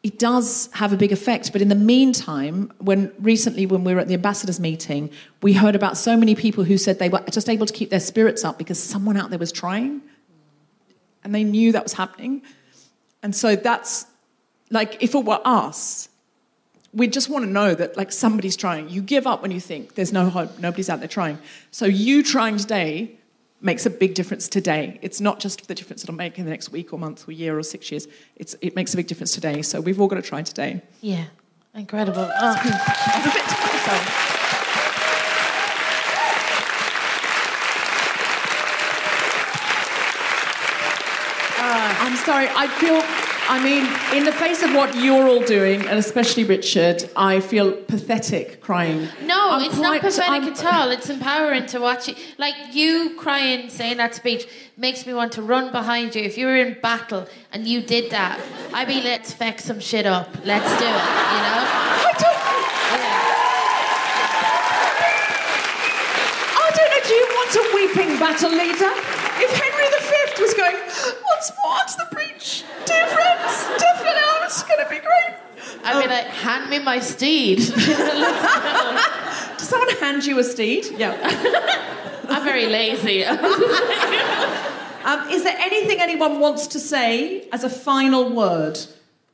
It does have a big effect. But in the meantime, when we were at the ambassadors' meeting, we heard about so many people who said they were just able to keep their spirits up because someone out there was trying, and they knew that was happening. And so that's, like, if it were us, we just want to know that, like, somebody's trying. You give up when you think there's no hope, nobody's out there trying. So you trying today makes a big difference today. It's not just the difference it'll make in the next week or month or year or 6 years. It makes a big difference today. So we've all got to try today. Yeah, incredible. I'm sorry, in the face of what you're all doing, and especially Richard, I feel pathetic crying. No, it's not pathetic at all. It's empowering to watch it. Like, you crying, saying that speech, makes me want to run behind you. If you were in battle and you did that, I'd be, let's feck some shit up. Let's do it, I don't know, do you want a weeping battle leader? If Henry V was going, once more to the breach, dear friends, dear fellows, Hand me my steed. Does someone hand you a steed? Yeah. I'm very lazy. Is there anything anyone wants to say as a final word?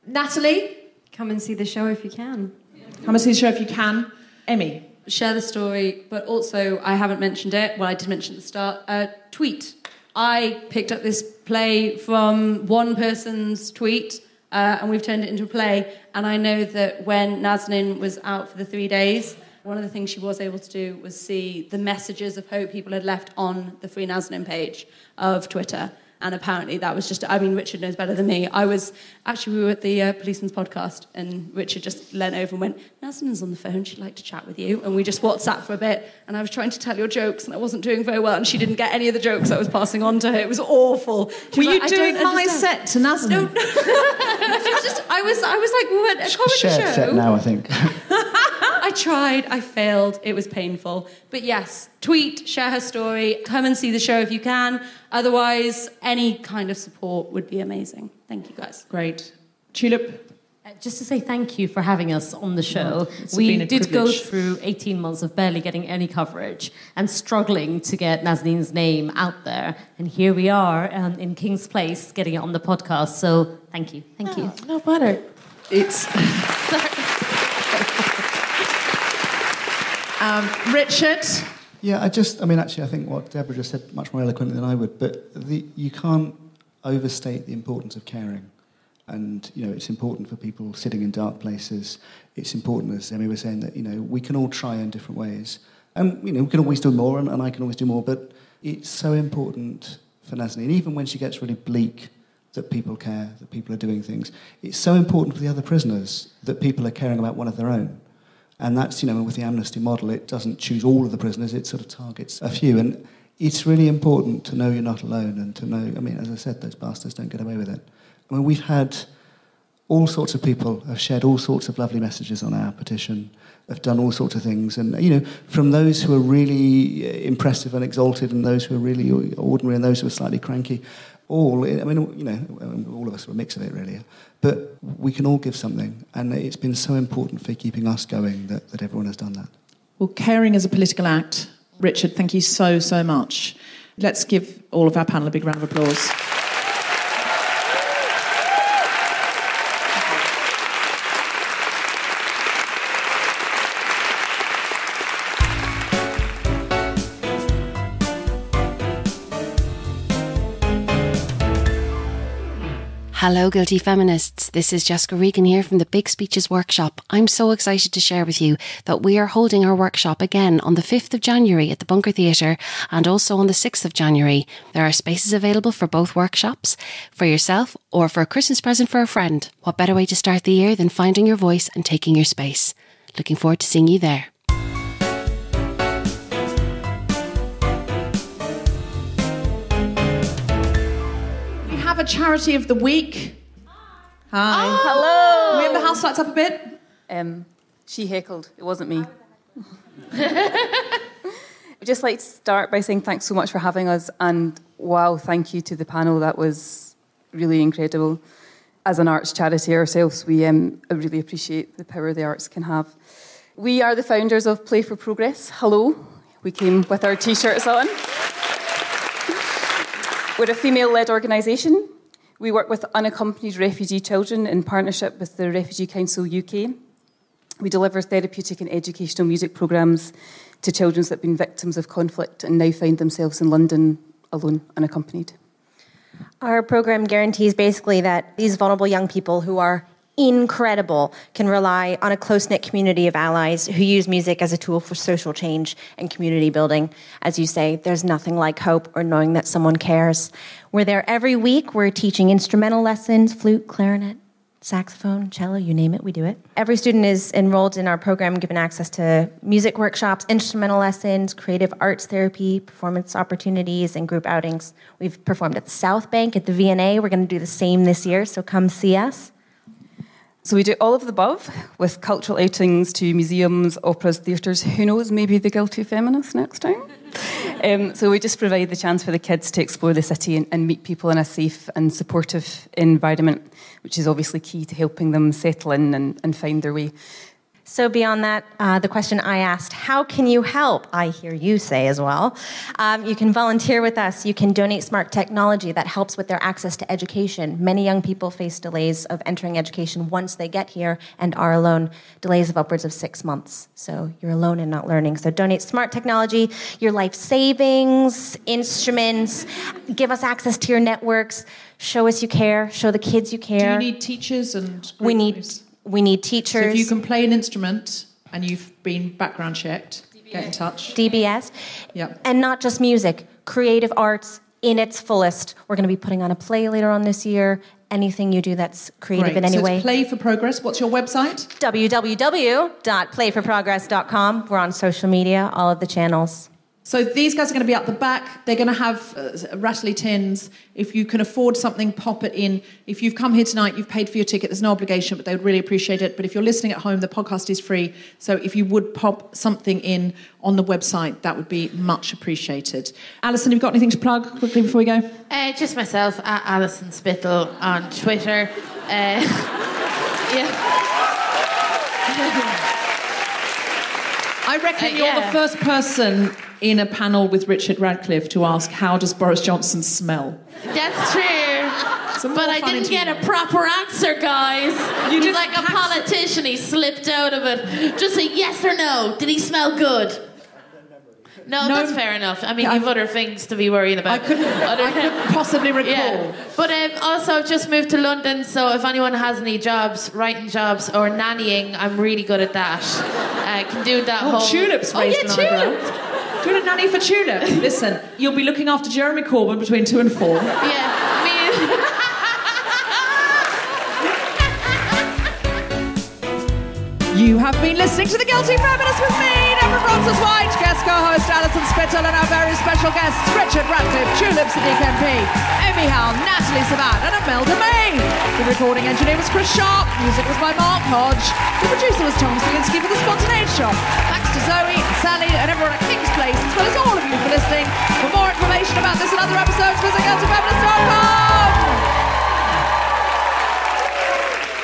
Natali? Come and see the show if you can. Come and see the show if you can. Emi? Share the story, but also, I haven't mentioned it, well, I did mention at the start, tweet. I picked up this play from one person's tweet, and we've turned it into a play, and I know that when Nazanin was out for the 3 days, one of the things she was able to do was see the messages of hope people had left on the Free Nazanin page of Twitter. And apparently that was just... I mean, Richard knows better than me. We were at the Policeman's podcast, and Richard just leant over and went, Nazanin's on the phone, she'd like to chat with you. And we just WhatsApped for a bit, and I was trying to tell your jokes, and I wasn't doing very well, and she didn't get any of the jokes I was passing on to her. It was awful. Were you doing my set to Nazanin? No. I was like, we went a comedy Shared show. set now, I think. I tried, I failed, it was painful. But yes, tweet, share her story, come and see the show if you can. Otherwise, any kind of support would be amazing. Thank you, guys. Great. Tulip? Just to say thank you for having us on the show. It's We been a did go privilege. through 18 months of barely getting any coverage and struggling to get Nazanin's name out there. And here we are in King's Place getting it on the podcast. So thank you. Thank you. No matter. It's... Richard? Yeah, I think what Deborah just said much more eloquently than I would, but you can't overstate the importance of caring. And, it's important for people sitting in dark places. It's important, as Emi was saying, that, we can all try in different ways. And, we can always do more, and I can always do more, but it's so important for Nazanin, even when she gets really bleak, that people care, that people are doing things. It's so important for the other prisoners that people are caring about one of their own. And that's, with the amnesty model, it doesn't choose all of the prisoners, it sort of targets a few. And it's really important to know you're not alone and to know, as I said, those bastards don't get away with it. We've had all sorts of people have shared all sorts of lovely messages on our petition, have done all sorts of things. And, from those who are really impressive and exalted and those who are really ordinary and those who are slightly cranky, all of us are a mix of it, really. But we can all give something, and it's been so important for keeping us going that everyone has done that. Well, caring is a political act. Richard, thank you so, so much. Let's give all of our panel a big round of applause. Hello, Guilty Feminists. This is Jessica Regan here from the Big Speeches Workshop. I'm so excited to share with you that we are holding our workshop again on the 5th of January at the Bunker Theatre and also on the 6th of January. There are spaces available for both workshops, for yourself or for a Christmas present for a friend. What better way to start the year than finding your voice and taking your space? Looking forward to seeing you there. A charity of the week. Hi. Oh, hello. Can we have the house lights up a bit? She heckled. It wasn't me. I'd just like to start by saying thanks so much for having us, and wow, thank you to the panel. That was really incredible. As an arts charity ourselves, we really appreciate the power the arts can have. We are the founders of Play for Progress. Hello. We came with our T-shirts on. We're a female-led organisation. We work with unaccompanied refugee children in partnership with the Refugee Council UK. We deliver therapeutic and educational music programmes to children that have been victims of conflict and now find themselves in London alone, unaccompanied. Our programme guarantees basically that these vulnerable young people who are incredible can rely on a close-knit community of allies who use music as a tool for social change and community building. As you say, there's nothing like hope or knowing that someone cares. We're there every week. We're teaching instrumental lessons, flute, clarinet, saxophone, cello, you name it, we do it. Every student is enrolled in our program, given access to music workshops, instrumental lessons, creative arts therapy, performance opportunities, and group outings. We've performed at the South Bank, at the V&A. We're going to do the same this year, so come see us. So we do all of the above, with cultural outings to museums, operas, theatres. Who knows, maybe the Guilty Feminist next time. So we just provide the chance for the kids to explore the city and meet people in a safe and supportive environment, which is obviously key to helping them settle in and find their way. So beyond that, the question I asked, how can you help? I hear you say as well. You can volunteer with us. You can donate smart technology that helps with their access to education. Many young people face delays of entering education once they get here and are alone, delays of upwards of 6 months. So you're alone and not learning. So donate smart technology, your life savings, instruments, give us access to your networks, show us you care, show the kids you care. Do you need teachers and... We need teachers. So if you can play an instrument and you've been background checked, get in touch. DBS. Yep. And not just music, creative arts in its fullest. We're going to be putting on a play later on this year. Anything you do that's creative in any way. It's Play for Progress. What's your website? www.playforprogress.com. We're on social media, all of the channels. So these guys are going to be at the back. They're going to have rattly tins. If you can afford something, pop it in. If you've come here tonight, you've paid for your ticket, there's no obligation, but they would really appreciate it. But if you're listening at home, the podcast is free. So if you would pop something in on the website, that would be much appreciated. Alison, have you got anything to plug quickly before we go? Just myself, at Alison Spittle on Twitter. I reckon you're the first person in a panel with Richard Radcliffe to ask, how does Boris Johnson smell? That's true. But I didn't get a proper answer, guys. He's like a politician. He slipped out of it. Just say yes or no. Did he smell good? No, that's fair enough. I mean, you've other things to be worrying about. I couldn't possibly recall. Yeah. But also, I've just moved to London, so if anyone has any jobs, writing jobs or nannying, I'm really good at that. I can do that whole... Tulip's raised an eyebrow. Do you want a nanny for Tulip? Listen, you'll be looking after Jeremy Corbyn between 2 and 4. Yeah, You have been listening to The Guilty Feminist with me, Deborah Frances-White, guest co-host Alison Spittle, and our very special guests, Richard Radcliffe, Tulip Siddiq MP, Emi Howell, Natali, Servat, and Imelda. The recording engineer was Chris Sharp, music was by Mark Hodge, the producer was Tom Zielinski for The Spontaneity Shop. Thanks to Zoe, and Sally, and everyone at King's Place, as well as all of you for listening. For more information about this and other episodes, visit guiltyfeminist.com.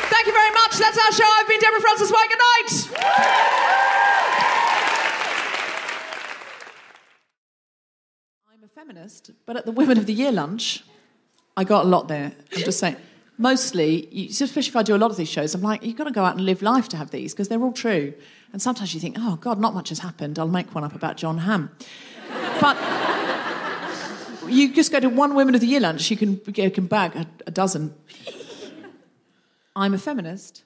Thank you very much. That's our show. I've been Deborah Frances-White. Good night. I'm a feminist, but at the Women of the Year lunch, I got a lot there. I'm just saying. Mostly, especially if I do a lot of these shows, I'm like, you've got to go out and live life to have these, because they're all true. And sometimes you think, oh, God, not much has happened. I'll make one up about John Hamm. But you just go to one Women of the Year lunch, you can bag a dozen. I'm a feminist,